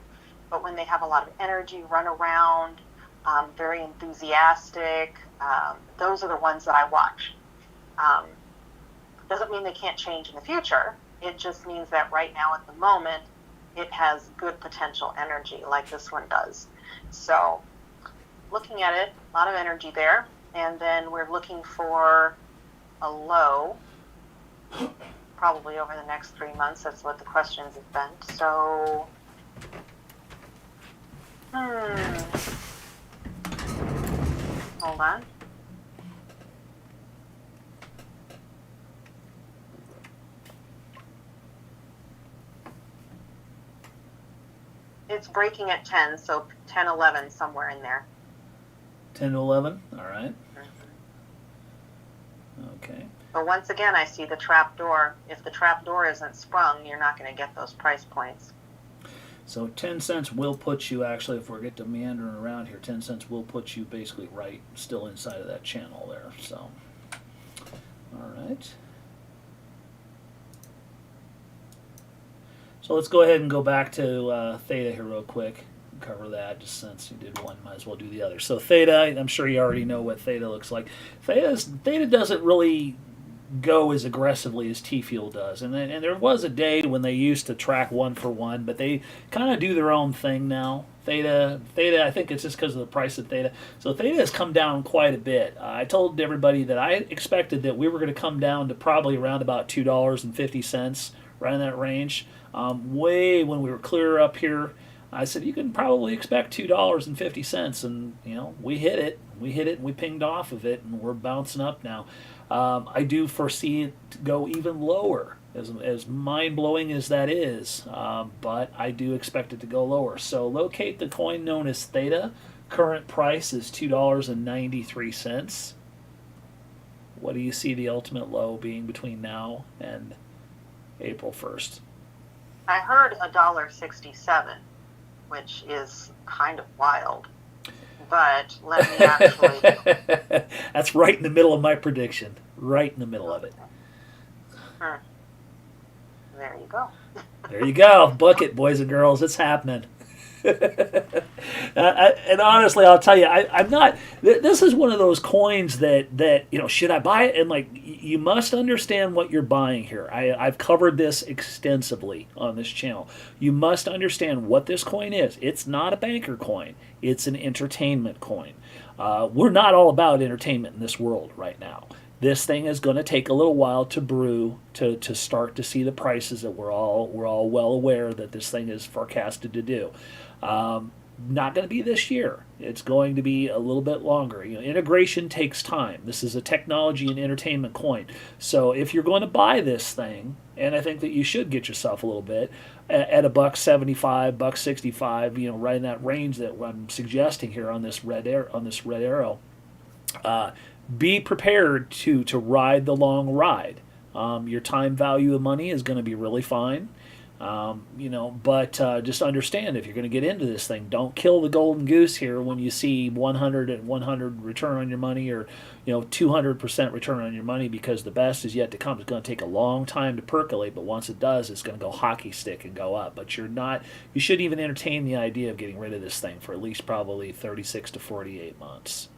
But when they have a lot of energy, run around, very enthusiastic, those are the ones that I watch. Doesn't mean they can't change in the future. It just means that right now at the moment, it has good potential energy like this one does. So looking at it, a lot of energy there. And then we're looking for a low, probably over the next 3 months. That's what the questions have been. So, hold on. It's breaking at 10, so 10, 11, somewhere in there. 10 to 11? All right. Okay. But once again, I see the trap door. If the trap door isn't sprung, you're not going to get those price points. So 10 cents will put you, actually, if we get to meandering around here, 10 cents will put you basically right, still inside of that channel there. So, all right. So let's go ahead and go back to Theta here real quick. Cover that, just since you did one, might as well do the other. So Theta, I'm sure you already know what Theta looks like. Theta doesn't really go as aggressively as T-Fuel does. And there was a day when they used to track one for one, but they kind of do their own thing now. Theta, I think it's just because of the price of Theta. So Theta has come down quite a bit. I told everybody that I expected that we were going to come down to probably around about $2.50, right in that range. Way when we were clear up here, I said you can probably expect $2.50, and we hit it. We hit it, and we pinged off of it, and we're bouncing up now. I do foresee it to go even lower, as mind-blowing as that is, but I do expect it to go lower. So locate the coin known as Theta. Current price is $2.93. What do you see the ultimate low being between now and April 1st? I heard $1.67, which is kind of wild. But let me actually... That's right in the middle of my prediction. Right in the middle of it. There you go. There you go. Book it, boys and girls. It's happening. And honestly, I'll tell you, I'm not. This is one of those coins that should I buy it? And you must understand what you're buying here. I've covered this extensively on this channel. You must understand what this coin is. It's not a banker coin. It's an entertainment coin. We're not all about entertainment in this world right now. This thing is going to take a little while to brew to start to see the prices that we're all well aware that this thing is forecasted to do. Not going to be this year. It's going to be a little bit longer. Integration takes time. This is a technology and entertainment coin. So if you're going to buy this thing, and I think that you should get yourself a little bit at $1.75, $1.65, right in that range that I'm suggesting here on this red arrow. Be prepared to ride the long ride. Your time value of money is going to be really fine. But just understand, if you're going to get into this thing, don't kill the golden goose here when you see 100 and 100 return on your money, or 200% return on your money, because the best is yet to come. It's going to take a long time to percolate, but once it does, it's going to go hockey stick and go up. But you shouldn't even entertain the idea of getting rid of this thing for at least probably 36 to 48 months.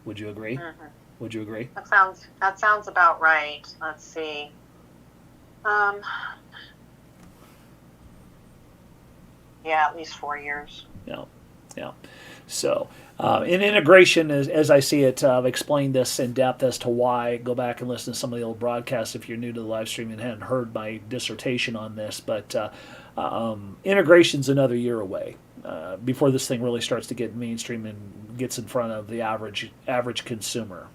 Would you agree? Mm-hmm. Would you agree? That sounds about right. Let's see. Yeah, at least 4 years. Yeah. So, in integration, as I see it, I've explained this in depth as to why. Go back and listen to some of the old broadcasts if you're new to the live stream and hadn't heard my dissertation on this. But integration's another year away before this thing really starts to get mainstream and gets in front of the average consumer.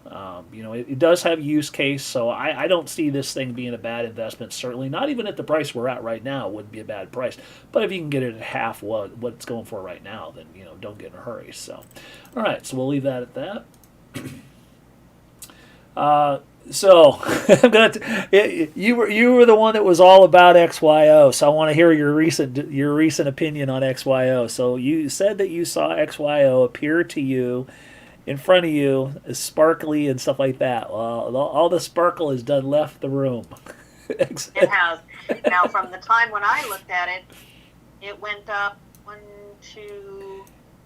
It does have use case, so I don't see this thing being a bad investment. Certainly not even at the price we're at right now wouldn't be a bad price. But if you can get it at half what it's going for right now, then don't get in a hurry. So, all right, so we'll leave that at that. So I'm you were the one that was all about XYO, so I want to hear your recent opinion on XYO. So you said that you saw XYO appear to you in front of you as sparkly and stuff like that. Well, all the sparkle has left the room. It has. Now, from the time when I looked at it, it went up 1, 2,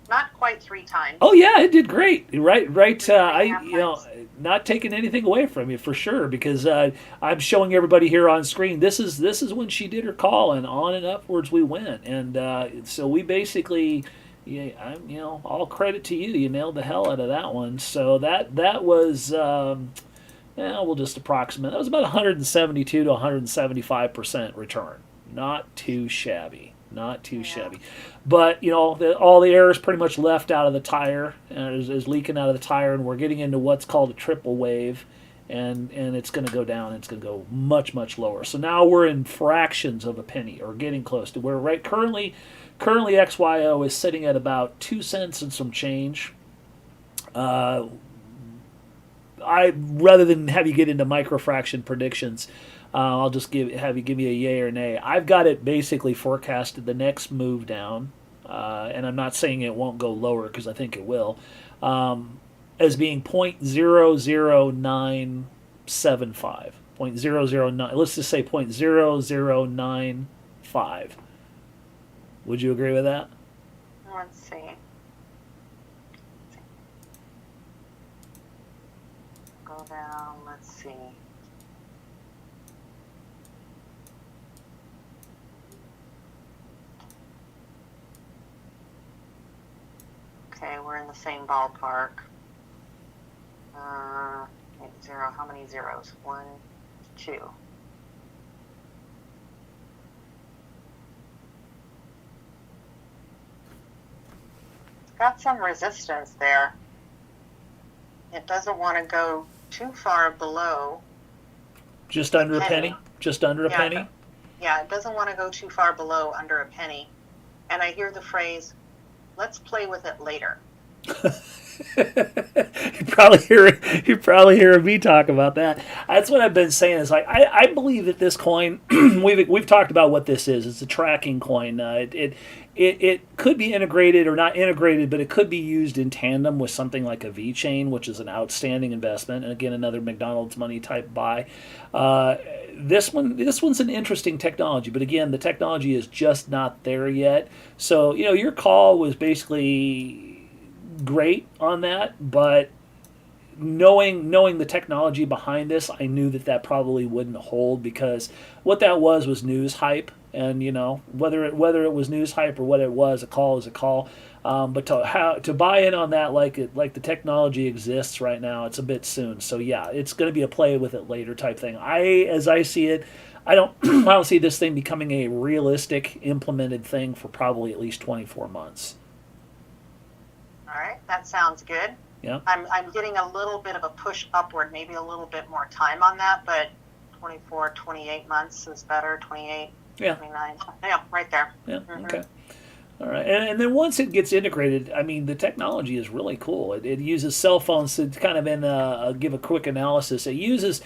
not quite 3 times. Oh yeah, it did great. Right. Not taking anything away from you for sure, because I'm showing everybody here on screen. This is when she did her call, and on and upwards we went, and so we basically, all credit to you. You nailed the hell out of that one. So that was, we'll just approximate. That was about 172 to 175% return. Not too shabby. Not too shabby. But, all the air is pretty much left out of the tire, is leaking out of the tire, and we're getting into what's called a triple wave, and it's going to go down. It's going to go much, much lower. So now we're in fractions of a penny, or getting close to where currently XYO is sitting at about 2 cents and some change. Rather than have you get into microfraction predictions, I'll just have you give me a yay or nay. I've got it basically forecasted the next move down, and I'm not saying it won't go lower because I think it will, as being 0.00975. 0.009. Let's just say 0.0095. Would you agree with that? Let's see. Go down. Let's see. Okay, we're in the same ballpark. 0. How many zeros? 1, 2. Got some resistance there. It doesn't want to go too far below. Just under a penny? Just under a penny? Yeah, it doesn't want to go too far below under a penny. And I hear the phrase, let's play with it later. You probably hear me talk about that. That's what I've been saying. Is like I believe that this coin, we've talked about what this is. It's a tracking coin. It could be integrated or not integrated, but it could be used in tandem with something like a VeChain, which is an outstanding investment. And again, another McDonald's money type buy. This one's an interesting technology, but again, the technology is just not there yet. So your call was basically great on that, but knowing the technology behind this, I knew that probably wouldn't hold, because what that was news hype, and whether it was news hype or what it was, a call is a call. But to buy in on that like the technology exists right now, it's a bit soon. So yeah, it's going to be a play with it later type thing. As I see it, I don't I don't see this thing becoming a realistic implemented thing for probably at least 24 months. All right, that sounds good. Yeah. I'm getting a little bit of a push upward, maybe a little bit more time on that, but 24, 28 months is better. 28, Yeah. 29. Yeah, right there. Yeah. Okay. All right. And then once it gets integrated, I mean, the technology is really cool. It uses cell phones to kind of give a quick analysis. It uses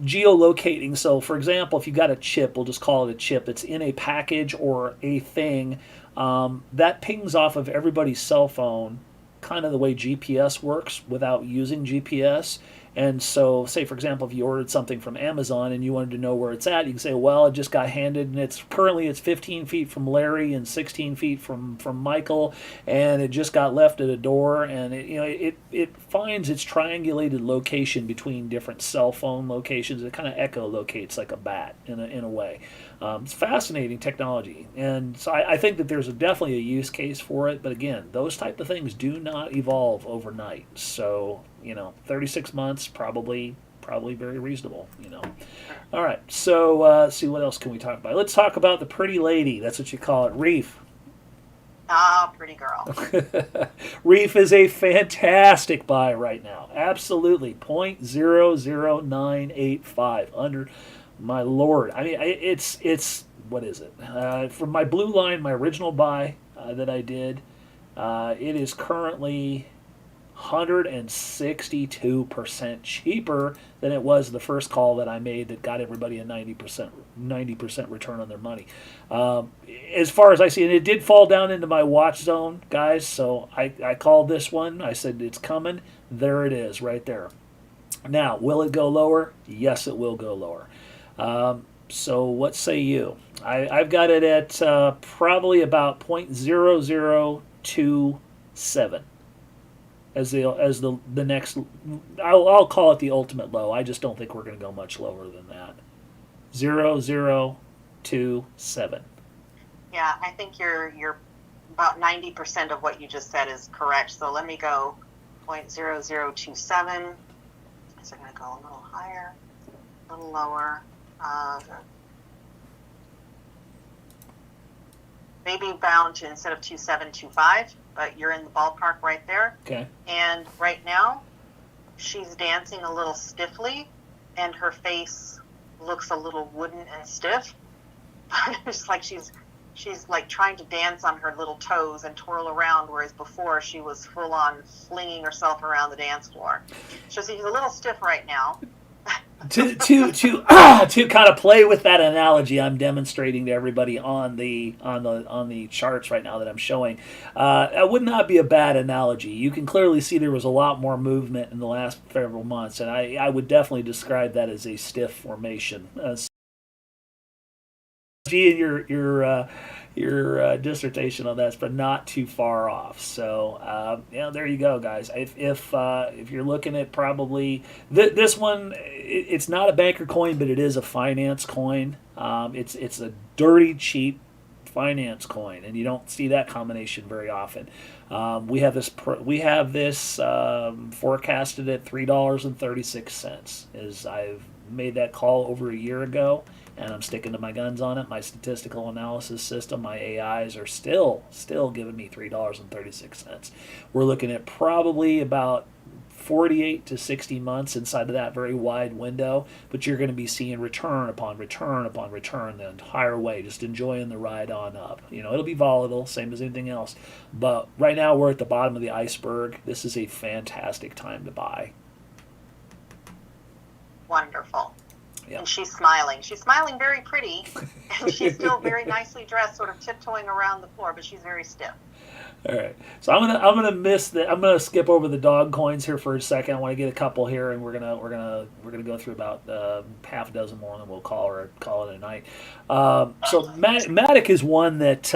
geolocating. So, for example, if you've got a chip, we'll just call it a chip, it's in a package or a thing, that pings off of everybody's cell phone, kind of the way GPS works without using GPS. And so, say for example, if you ordered something from Amazon and you wanted to know where it's at, you can say, well, it just got handed, and it's 15 feet from Larry and 16 feet from Michael, and it just got left at a door, and it finds its triangulated location between different cell phone locations. It kind of echolocates like a bat in a way. It's fascinating technology, and so I think that there's definitely a use case for it. But again, those type of things do not evolve overnight. So 36 months probably very reasonable. All right. So let's see, what else can we talk about? Let's talk about the pretty lady. That's what you call it, Reef. Ah, pretty girl. Reef is a fantastic buy right now. Absolutely, 0.00985 under. My Lord, I mean, it's what is it? For my blue line, my original buy that I did, it is currently 162% cheaper than it was the first call that I made that got everybody a 90% return on their money. As far as I see, and it did fall down into my watch zone, guys. So I called this one. I said it's coming. There it is, right there. Now, will it go lower? Yes, it will go lower. So what say you? I've got it at probably about 0.0027 as the next. I'll call it the ultimate low. I just don't think we're going to go much lower than that. 0.0027. Yeah, I think you're about 90% of what you just said is correct. So let me go 0.0027. Is it going to go a little higher, a little lower? Maybe bound to, instead of 2725, but you're in the ballpark right there. Okay. And right now, she's dancing a little stiffly, and her face looks a little wooden and stiff. It's like she's like trying to dance on her little toes and twirl around, whereas before she was full on flinging herself around the dance floor. So she's a little stiff right now. to kind of play with that analogy, I'm demonstrating to everybody on the charts right now that I'm showing. That would not be a bad analogy. You can clearly see there was a lot more movement in the last several months, and I would definitely describe that as a stiff formation. And your dissertation on that's, but not too far off. So there you go, guys. If you're looking at probably this one, it's not a banker coin, but it is a finance coin. It's a dirty cheap finance coin, and you don't see that combination very often. We have this forecasted at $3.36. As I've made that call over a year ago, and I'm sticking to my guns on it. My statistical analysis system, my AIs are still giving me $3.36. We're looking at probably about 48 to 60 months inside of that very wide window, but you're going to be seeing return upon return upon return the entire way, just enjoying the ride on up. It'll be volatile, same as anything else, but right now we're at the bottom of the iceberg. This is a fantastic time to buy. Wonderful. Yep. And she's smiling. She's smiling very pretty, and she's still very nicely dressed, sort of tiptoeing around the floor, but she's very stiff. All right, so I'm gonna skip over the dog coins here for a second. I want to get a couple here, and we're gonna go through about half a dozen more, and then we'll call it a night. So Matic is one that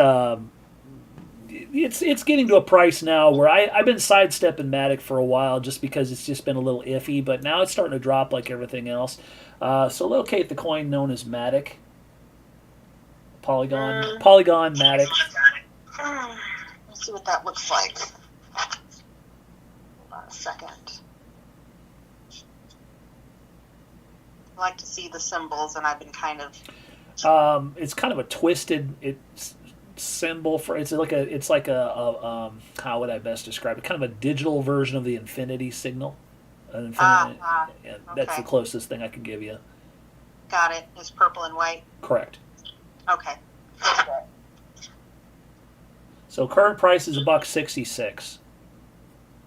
it's getting to a price now where I've been sidestepping Matic for a while just because it's just been a little iffy, but now it's starting to drop like everything else. So locate the coin known as Matic. Polygon Matic. Let's see what that looks like. Hold on a second. I like to see the symbols, and I've been kind of. It's kind of a twisted symbol for it's like a how would I best describe it? Kind of a digital version of the infinity signal. And that's the closest thing I can give you. Got it. It's purple and white. Correct. Okay. So current price is $1.66.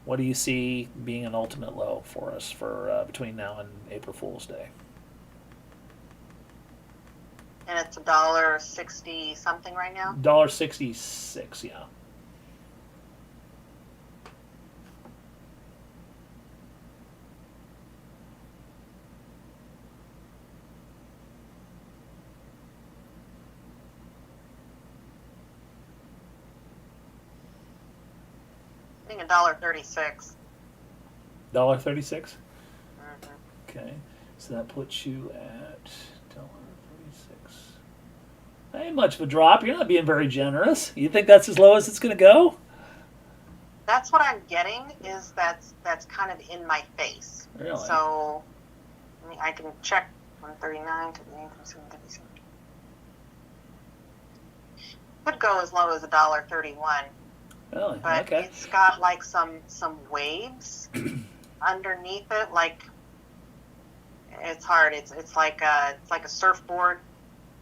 What do you see being an ultimate low for us for between now and April Fool's Day? And it's $1.60 something right now? $1.66, yeah. I think $1.36. $1.36? Mm-hmm. Okay. So that puts you at $1.36. That ain't much of a drop. You're not being very generous. You think that's as low as it's going to go? That's what I'm getting. Is that's kind of in my face. Really? So I can check 139 to the could go as low as $1.31. Really? But Okay. it's got like some waves underneath it. Like it's hard. It's like a surfboard.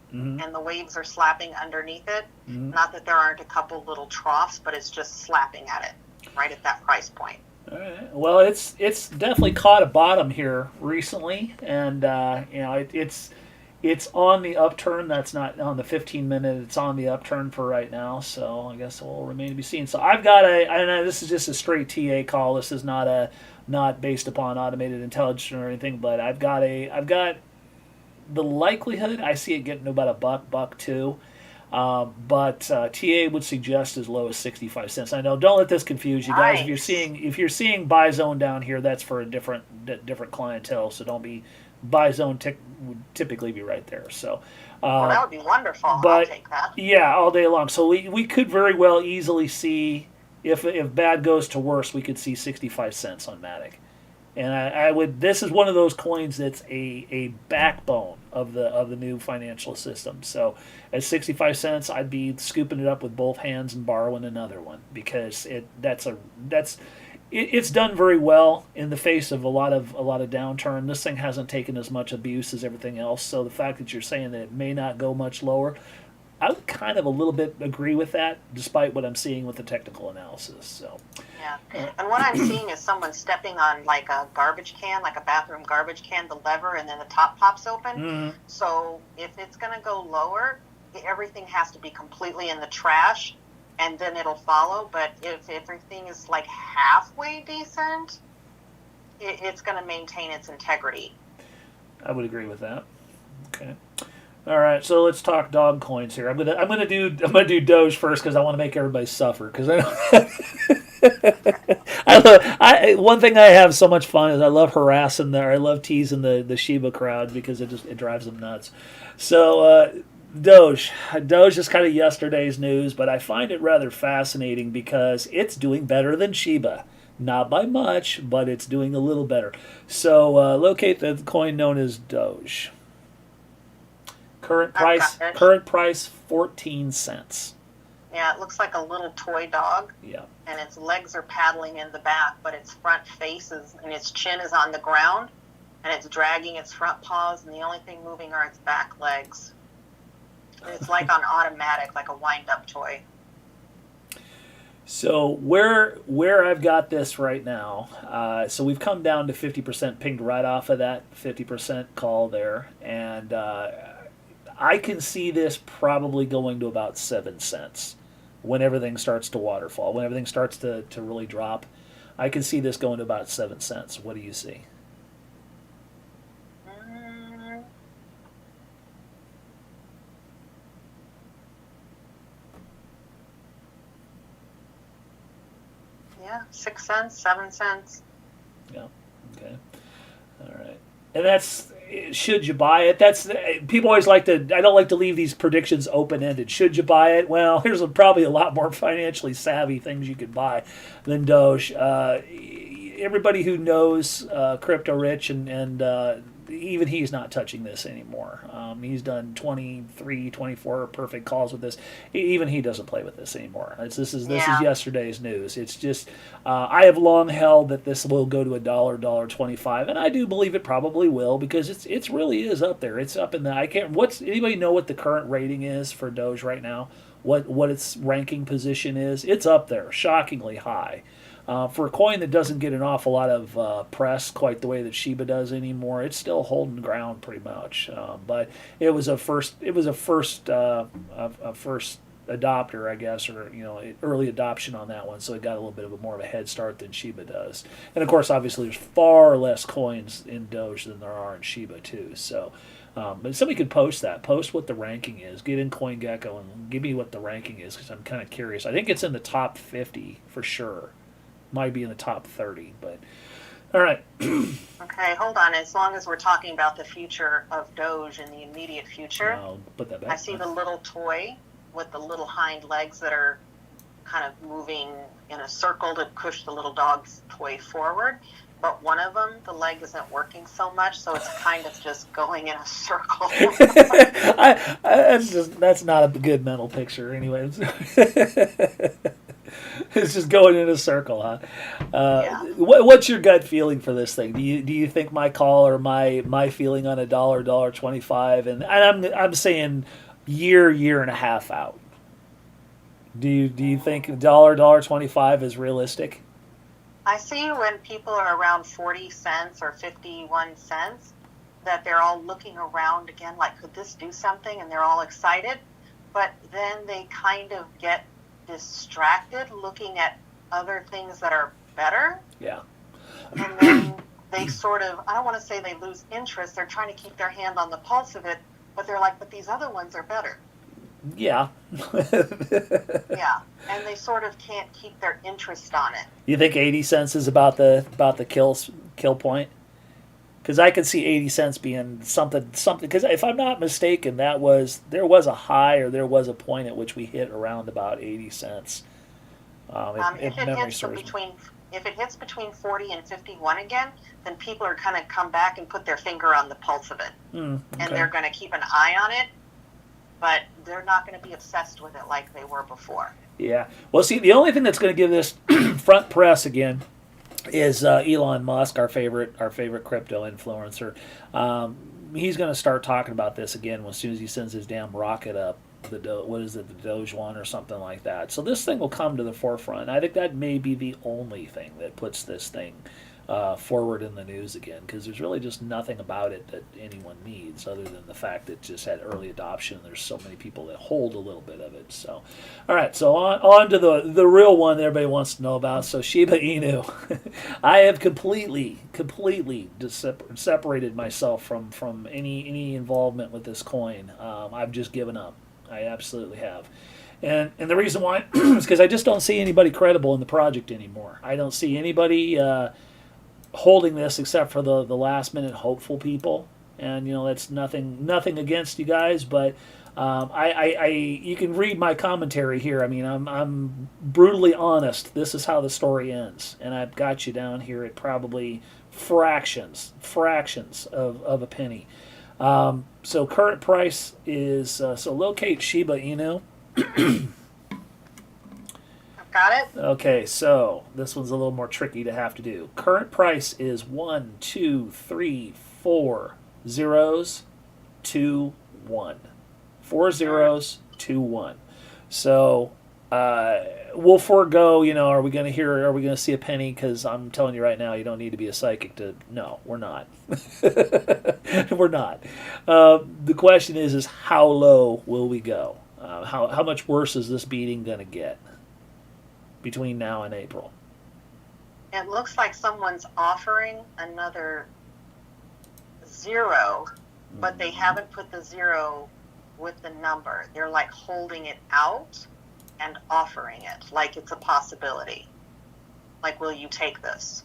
Mm-hmm. And the waves are slapping underneath it. Mm-hmm. Not that there aren't a couple little troughs, but it's just slapping at it right at that price point. All right. Well, it's definitely caught a bottom here recently, and it's on the upturn. That's not on the 15-minute. It's on the upturn for right now. So I guess it will remain to be seen. So I've got I know this is just a straight TA call. This is not based upon automated intelligence or anything, but I've got the likelihood I see it getting to about $1.02. But TA would suggest as low as 65 cents. I know. Don't let this confuse you guys. Nice. If you're seeing buy zone down here, that's for a different clientele. So don't be buy zone. Would typically be right there. So Well, that would be wonderful. but I'll take that. yeah, all day long. So we could very well easily see if bad goes to worse, we could see 65 cents on Matic. And I would. This is one of those coins that's a backbone of the new financial system. So at 65 cents, I'd be scooping it up with both hands and borrowing another one because it's done very well in the face of a lot of downturn. This thing hasn't taken as much abuse as everything else. So the fact that you're saying that it may not go much lower, I would kind of a little bit agree with that, despite what I'm seeing with the technical analysis. So. Yeah, and what I'm seeing is someone stepping on like a garbage can, like a bathroom garbage can, the lever, and then the top pops open. Mm-hmm. So if it's going to go lower, everything has to be completely in the trash, and then it'll follow. But if everything is like halfway decent, it's going to maintain its integrity. I would agree with that. Okay. All right, so let's talk dog coins here. I'm gonna do Doge first because I want to make everybody suffer because one thing I have so much fun is I love harassing I love teasing the Shiba crowd because it drives them nuts. So Doge is kind of yesterday's news, but I find it rather fascinating because it's doing better than Shiba. Not by much, but it's doing a little better. So locate the coin known as Doge. Current price 14 cents. Yeah, it looks like a little toy dog. Yeah. And its legs are paddling in the back, but its front face and its chin is on the ground, and it's dragging its front paws, and the only thing moving are its back legs. It's like on automatic, like a wind-up toy. So where I've got this right now, so we've come down to 50% pinged right off of that 50% call there, and I can see this probably going to about 7 cents when everything starts to waterfall, when everything starts to really drop. I can see this going to about 7 cents. What do you see? Yeah, 6 cents, 7 cents. Yeah. Okay. All right. And that's, should you buy it? That's, people always like to. I don't like to leave these predictions open ended. Should you buy it? Well, there's probably a lot more financially savvy things you could buy than Doge. Everybody who knows Crypto Rich and even he's not touching this anymore. He's done 23, 24 perfect calls with this. Even he doesn't play with this anymore. This is yesterday's news. It's just I have long held that this will go to $1.25, and I do believe it probably will because it's really is up there. It's up in the anybody know what the current rating is for Doge right now? What its ranking position is? It's up there, shockingly high. For a coin that doesn't get an awful lot of press quite the way that Shiba does anymore, it's still holding ground pretty much. But it was a first adopter, I guess, or early adoption on that one, so it got a little bit of more of a head start than Shiba does. And of course, obviously, there's far less coins in Doge than there are in Shiba too. So. But somebody could post what the ranking is. Get in CoinGecko and give me what the ranking is because I'm kind of curious. I think it's in the top 50 for sure. Might be in the top 30, but all right. Okay, hold on. As long as we're talking about the future of Doge in the immediate future, I'll put that back. I see the little toy with the little hind legs that are kind of moving in a circle to push the little dog's toy forward. But one of them, the leg isn't working so much, so it's kind of just going in a circle. That's not a good mental picture, anyways. It's just going in a circle, huh? What's your gut feeling for this thing? Do you think my call or my feeling on $1.25, and I'm saying year and a half out? Do you think $1.25 is realistic? I see when people are around 40 cents or 51 cents that they're all looking around again, like, could this do something? And they're all excited. But then they kind of get distracted looking at other things that are better. Yeah. And then they sort of, I don't want to say they lose interest. They're trying to keep their hand on the pulse of it. But they're like, but these other ones are better. Yeah. Yeah, and they sort of can't keep their interest on it. You think 80 cents is about the kill point? Because I could see 80 cents being something. Because if I'm not mistaken, there was a high or there was a point at which we hit around about 80 cents. If it hits between 40 and 51 again, then people are going to come back and put their finger on the pulse of it, and they're going to keep an eye on it. But they're not going to be obsessed with it like they were before. Yeah. Well, see, the only thing that's going to give this front press again is Elon Musk, our favorite crypto influencer. He's going to start talking about this again as soon as he sends his damn rocket up. The Doge one or something like that. So this thing will come to the forefront. I think that may be the only thing that puts this thing forward in the news again, because there's really just nothing about it that anyone needs other than the fact that it just had early adoption and there's so many people that hold a little bit of it. So, all right, so on to the real one that everybody wants to know about. So Shiba Inu. I have completely separated myself from any involvement with this coin. I've just given up. I absolutely have. And the reason why is because I just don't see anybody credible in the project anymore. I don't see anybody holding this except for the last minute hopeful people, and that's nothing against you guys, but you can read my commentary here. I mean, I'm brutally honest. This is how the story ends, and I've got you down here at probably fractions of a penny. So current price is so locate Shiba Inu. Got it? Okay, so this one's a little more tricky to have to do. Current price is 1, 2, 3, 4 zeros, 2, 1. 4 zeros, 2, 1. So we'll forego, are we going to see a penny? Because I'm telling you right now, you don't need to be a psychic to. No, we're not. We're not. The question is how low will we go? How much worse is this beating going to get between now and April? It looks like someone's offering another 0, but they haven't put the 0 with the number. They're like holding it out and offering it like it's a possibility. Like, will you take this?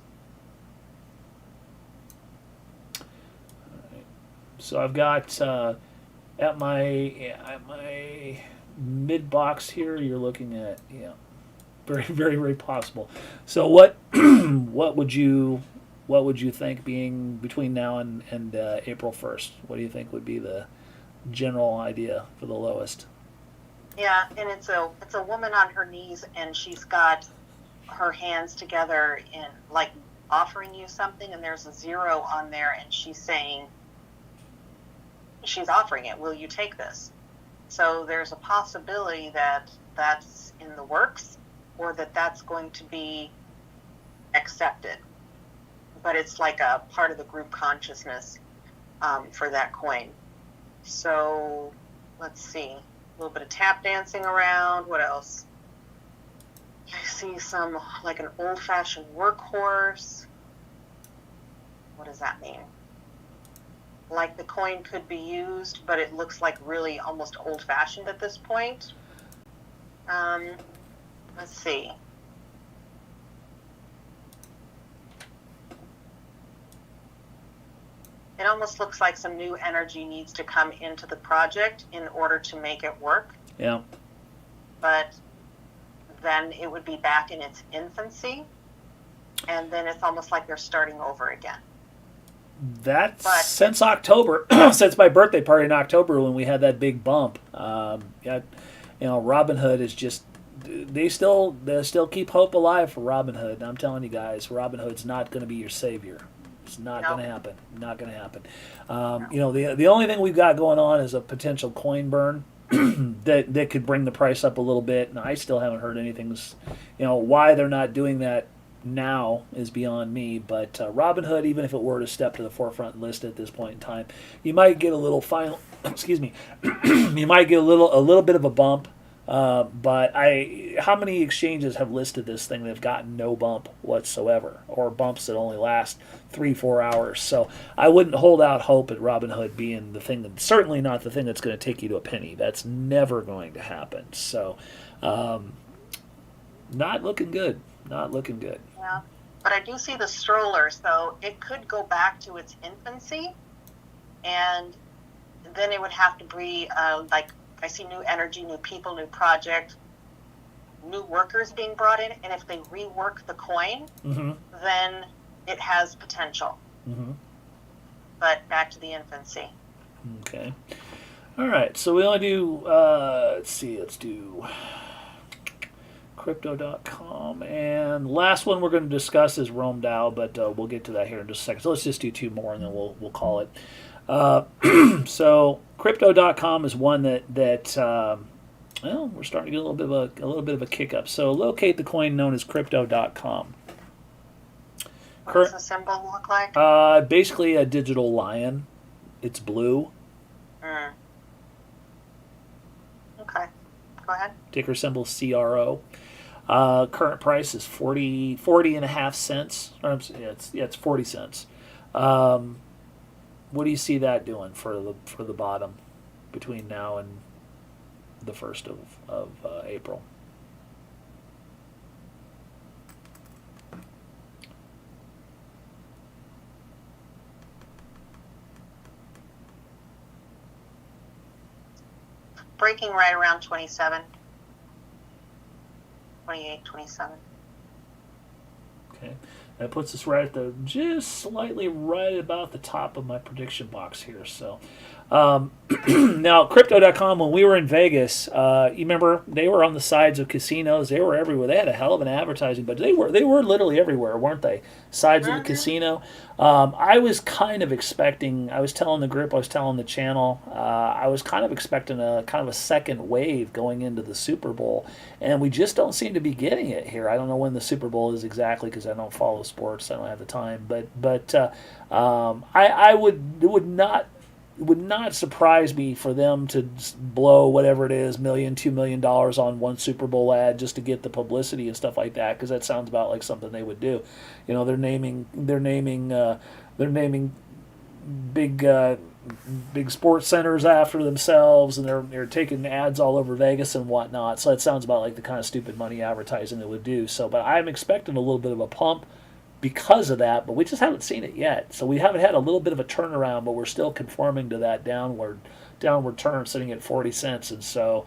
So I've got at my mid box here. You're looking at very very very possible. So what what would you think being between now and April 1st? What do you think would be the general idea for the lowest? Yeah, and it's a woman on her knees, and she's got her hands together in like offering you something, and there's a 0 on there, and she's saying she's offering it. Will you take this? So there's a possibility that that's in the works, or that that's going to be accepted. But it's like a part of the group consciousness for that coin. So let's see. A little bit of tap dancing around. What else? I see some, like an old-fashioned workhorse. What does that mean? Like the coin could be used, but it looks like really almost old-fashioned at this point. Let's see. It almost looks like some new energy needs to come into the project in order to make it work. Yeah. But then it would be back in its infancy, and then it's almost like they're starting over again. That's since October, since my birthday party in October when we had that big bump. Robinhood is just they still keep hope alive for Robinhood. And I'm telling you guys, Robinhood's not going to be your savior. It's not going to happen. Not going to happen. The only thing we've got going on is a potential coin burn that could bring the price up a little bit. And I still haven't heard anything. Why they're not doing that now is beyond me. But Robinhood, even if it were to step to the forefront list at this point in time, you might get a little final. Excuse me. You might get a little bit of a bump. But how many exchanges have listed this thing that have gotten no bump whatsoever, or bumps that only last 3-4 hours? So I wouldn't hold out hope at Robinhood being the thing that, certainly not the thing that's going to take you to a penny. That's never going to happen. So, not looking good. Not looking good. Yeah, but I do see the stroller, so it could go back to its infancy, and then it would have to be I see new energy, new people, new project, new workers being brought in, and if they rework the coin, then it has potential. But back to the infancy. Okay. All right. So we only do, let's do crypto.com. And last one we're going to discuss is Rome DAO, but we'll get to that here in just a second. So let's just do 2 more, and then we'll call it. So crypto.com is one that we're starting to get a little bit of a kick up. So locate the coin known as crypto.com. What does the symbol look like? Basically a digital lion. It's blue. Okay, go ahead. Ticker symbol CRO. Current price is 40 and a half cents. It's 40 cents. What do you see that doing for the bottom between now and the 1st of April? Breaking right around 27, 28, 27. Okay. That puts us right at just slightly right about the top of my prediction box here. So now crypto.com, when we were in Vegas, you remember they were on the sides of casinos. They were everywhere. They had a hell of an advertising, but they were literally everywhere, weren't they? Sides of the casino. I was kind of expecting, I was telling the group, I was telling the channel, I was kind of expecting a second wave going into the Super Bowl, and we just don't seem to be getting it here. I don't know when the Super Bowl is exactly because I don't follow sports. I don't have the time, but it would not surprise me for them to blow whatever it is, $1 million, $2 million on one Super Bowl ad just to get the publicity and stuff like that, because that sounds about like something they would do. They're naming big big sports centers after themselves, and they're taking ads all over Vegas and whatnot. So that sounds about like the kind of stupid money advertising it would do. So, but I'm expecting a little bit of a pump because of that, but we just haven't seen it yet. So we haven't had a little bit of a turnaround, but we're still conforming to that downward turn, sitting at 40 cents. And so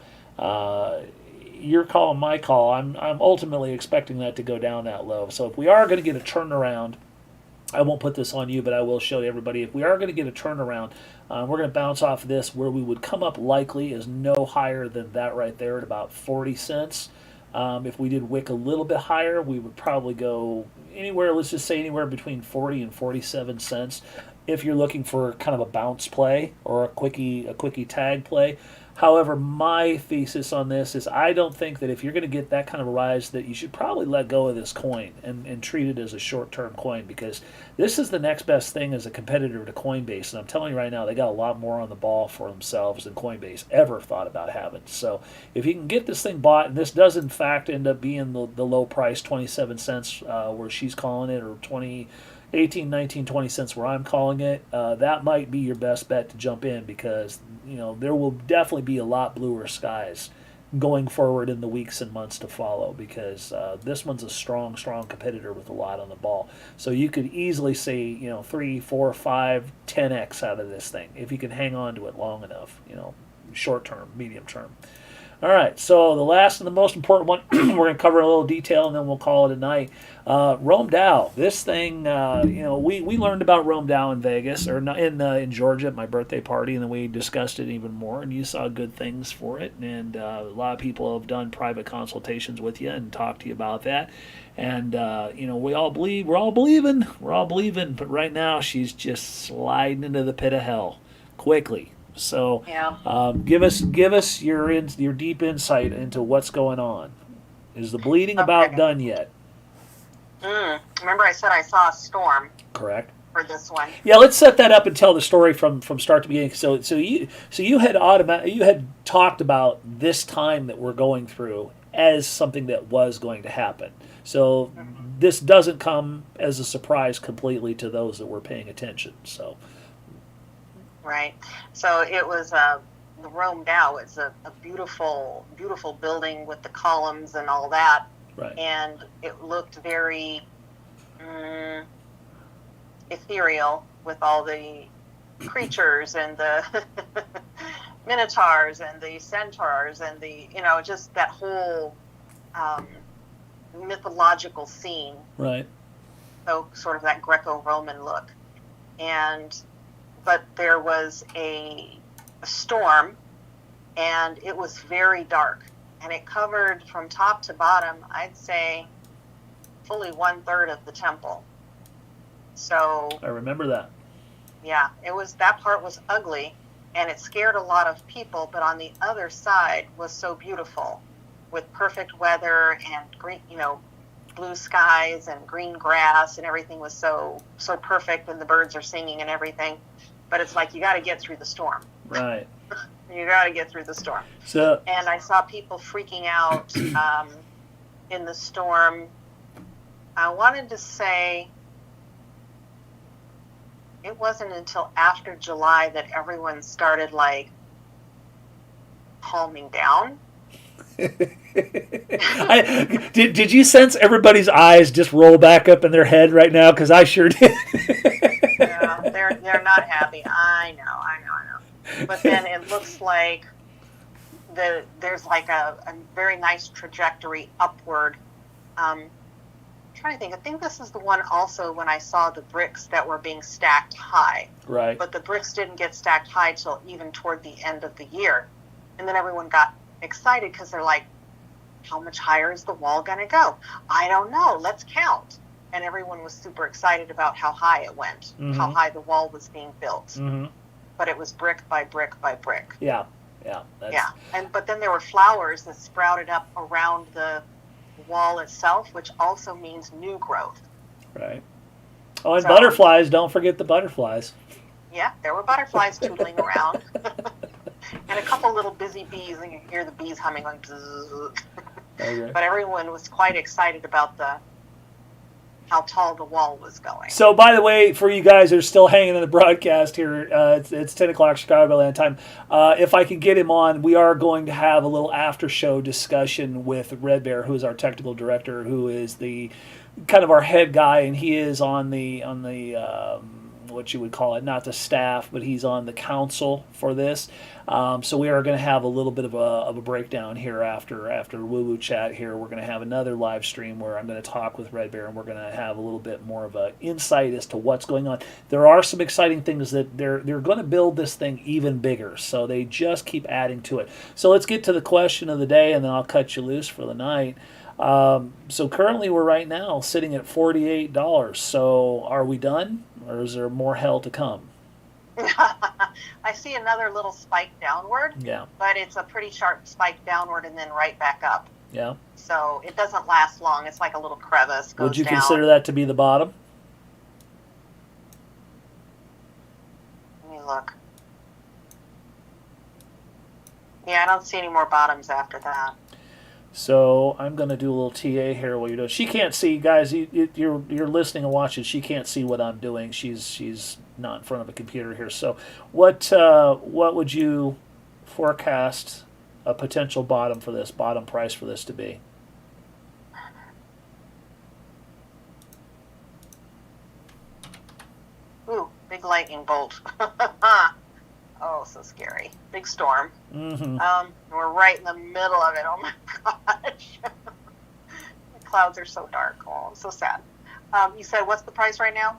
your call and my call, I'm ultimately expecting that to go down that low. So if we are going to get a turnaround, I won't put this on you, but I will show everybody. If we are going to get a turnaround, we're going to bounce off of this where we would come up likely is no higher than that right there at about 40 cents. If we did wick a little bit higher, we would probably go anywhere, let's just say anywhere between 40 and 47 cents. If you're looking for kind of a bounce play or a quickie tag play. However, my thesis on this is I don't think that if you're going to get that kind of a rise that you should probably let go of this coin and treat it as a short-term coin, because this is the next best thing as a competitor to Coinbase. And I'm telling you right now, they got a lot more on the ball for themselves than Coinbase ever thought about having. So if you can get this thing bought, and this does in fact end up being the low price, 27 cents where she's calling it, or 18, 19, 20 cents where I'm calling it, that might be your best bet to jump in, because there will definitely be a lot bluer skies going forward in the weeks and months to follow, because this one's a strong competitor with a lot on the ball. So you could easily see 3, 4, 5, 10x out of this thing if you can hang on to it long enough, short term, medium term. All right, so the last and the most important one, we're going to cover in a little detail, and then we'll call it a night. Rome Dow. This thing, we learned about Rome Dow in Vegas, or in Georgia at my birthday party, and then we discussed it even more, and you saw good things for it. And a lot of people have done private consultations with you and talked to you about that. And we're all believing. But right now, she's just sliding into the pit of hell quickly. So, yeah. Give us your deep insight into what's going on. Is the bleeding about done yet? Remember, I said I saw a storm. Correct. For this one. Yeah, let's set that up and tell the story from start to beginning. So you had talked about this time that we're going through as something that was going to happen. So this doesn't come as a surprise completely to those that were paying attention. So. Right. So it was the Rome Dow. It's a beautiful, beautiful building with the columns and all that. Right. And it looked very ethereal with all the creatures and the minotaurs and the centaurs and the, just that whole mythological scene. Right. So sort of that Greco-Roman look. But there was a storm, and it was very dark, and it covered from top to bottom, I'd say, fully 1/3 of the temple. So I remember that. Yeah, that part was ugly, and it scared a lot of people. But on the other side was so beautiful, with perfect weather and green, blue skies and green grass, and everything was so perfect, and the birds are singing and everything. But it's like you got to get through the storm. Right. You got to get through the storm. So. And I saw people freaking out in the storm. I wanted to say it wasn't until after July that everyone started calming down. Did you sense everybody's eyes just roll back up in their head right now? Because I sure did. Yeah, they're not happy. I know. But then it looks like there's a very nice trajectory upward. I'm trying to think. I think this is the one also when I saw the bricks that were being stacked high. Right. But the bricks didn't get stacked high till even toward the end of the year. And then everyone got excited because they're like, how much higher is the wall going to go? I don't know. Let's count. And everyone was super excited about how high it went, how high the wall was being built. Mm-hmm. But it was brick by brick by brick. Yeah. But then there were flowers that sprouted up around the wall itself, which also means new growth. Right. Oh, and butterflies. Don't forget the butterflies. Yeah, there were butterflies tootling around. And a couple little busy bees, and you hear the bees humming like bzzz. Okay. But everyone was quite excited about how tall the wall was going. So, by the way, for you guys that are still hanging in the broadcast here, it's 10 o'clock Chicagoland time. If I can get him on, we are going to have a little after-show discussion with Red Bear, who is our technical director, who is the kind of our head guy, and he is on the what you would call it, not the staff, but he's on the council for this. So we are going to have a little bit of a breakdown here after Woo Woo Chat here. We're going to have another live stream where I'm going to talk with Red Bear, and we're going to have a little bit more of an insight as to what's going on. There are some exciting things that they're going to build this thing even bigger, so they just keep adding to it. So let's get to the question of the day, and then I'll cut you loose for the night. So currently we're right now sitting at $48. So are we done, or is there more hell to come? I see another little spike downward. Yeah. But it's a pretty sharp spike downward and then right back up. Yeah. So it doesn't last long. It's like a little crevice. Goes Would you down. consider that to be the bottom? Let me look. Yeah, I don't see any more bottoms after that. So I'm going to do a little TA here while you're doing. She can't see, guys. You're listening and watching. She can't see what I'm doing. She's not in front of a computer here. So what would you forecast a potential bottom price for this to be? Ooh, big lightning bolt. Oh, so scary. Big storm. Mm-hmm. We're right in the middle of it. Oh my gosh. The clouds are so dark. Oh, I'm so sad. You said what's the price right now?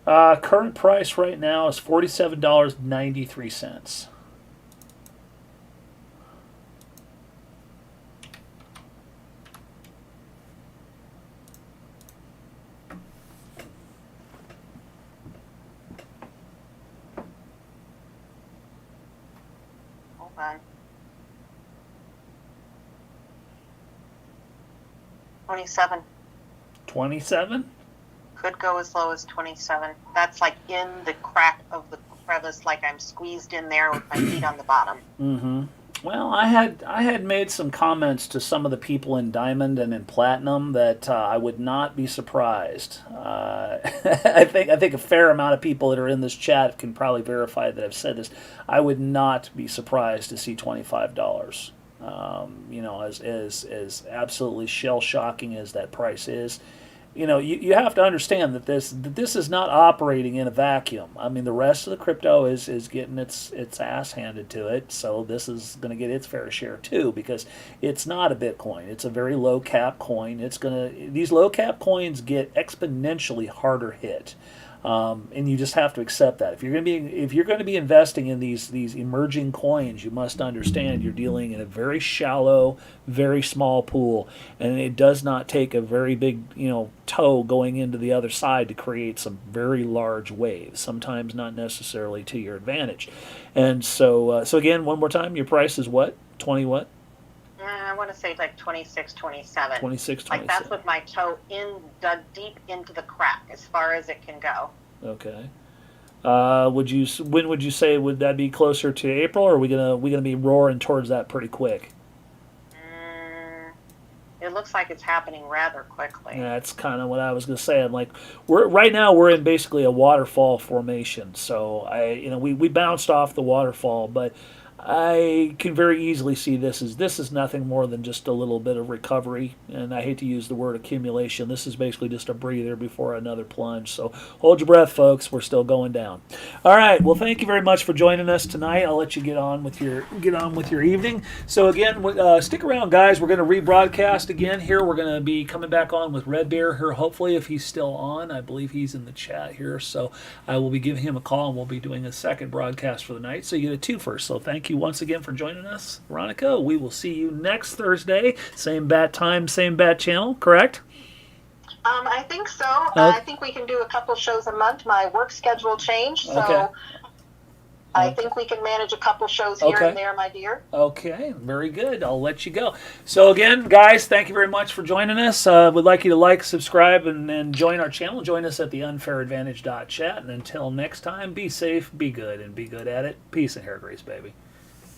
Current price right now is $47.93. Hold on. 27. 27? Could go as low as 27. That's like in the crack of the crevice, like I'm squeezed in there with my feet on the bottom. Mm-hmm. Well, I had made some comments to some of the people in Diamond and in Platinum that I would not be surprised. I think a fair amount of people that are in this chat can probably verify that I've said this. I would not be surprised to see $25. As absolutely shell shocking as that price is. You have to understand that this is not operating in a vacuum. I mean, the rest of the crypto is getting its ass handed to it, so this is going to get its fair share too, because it's not a Bitcoin. It's a very low cap coin. These low cap coins get exponentially harder hit. And you just have to accept that. If you're going to be investing in these emerging coins, you must understand you're dealing in a very shallow, very small pool, and it does not take a very big toe going into the other side to create some very large waves. Sometimes not necessarily to your advantage. And so again, one more time, your price is what? 20 what? I want to say like 26, 27. 26, 27. Like that's with my toe dug deep into the crack as far as it can go. Okay. When would you say would that be closer to April, or are we gonna be roaring towards that pretty quick? It looks like it's happening rather quickly. Yeah, that's kind of what I was gonna say. I'm like, we're in basically a waterfall formation. So we bounced off the waterfall, but I can very easily see this is nothing more than just a little bit of recovery, and I hate to use the word accumulation. This is basically just a breather before another plunge. So hold your breath, folks. We're still going down. All right. Well, thank you very much for joining us tonight. I'll let you get on with your evening. So again, stick around, guys. We're going to rebroadcast again here. We're going to be coming back on with Red Bear here, hopefully, if he's still on. I believe he's in the chat here, so I will be giving him a call, and we'll be doing a second broadcast for the night. So you get a two first. So thank you once again for joining us, Veronica. We will see you next Thursday, same bat time, same bat channel, correct? I think so. I think we can do a couple shows a month. My work schedule changed, so okay. I think we can manage a couple shows here and there, my dear. Okay, very good. I'll let you go. So again, guys, thank you very much for joining us. We'd like you to like, subscribe, and join our channel. Join us at the unfairadvantage.chat. And until next time, be safe, be good, and be good at it. Peace and hair grease, baby.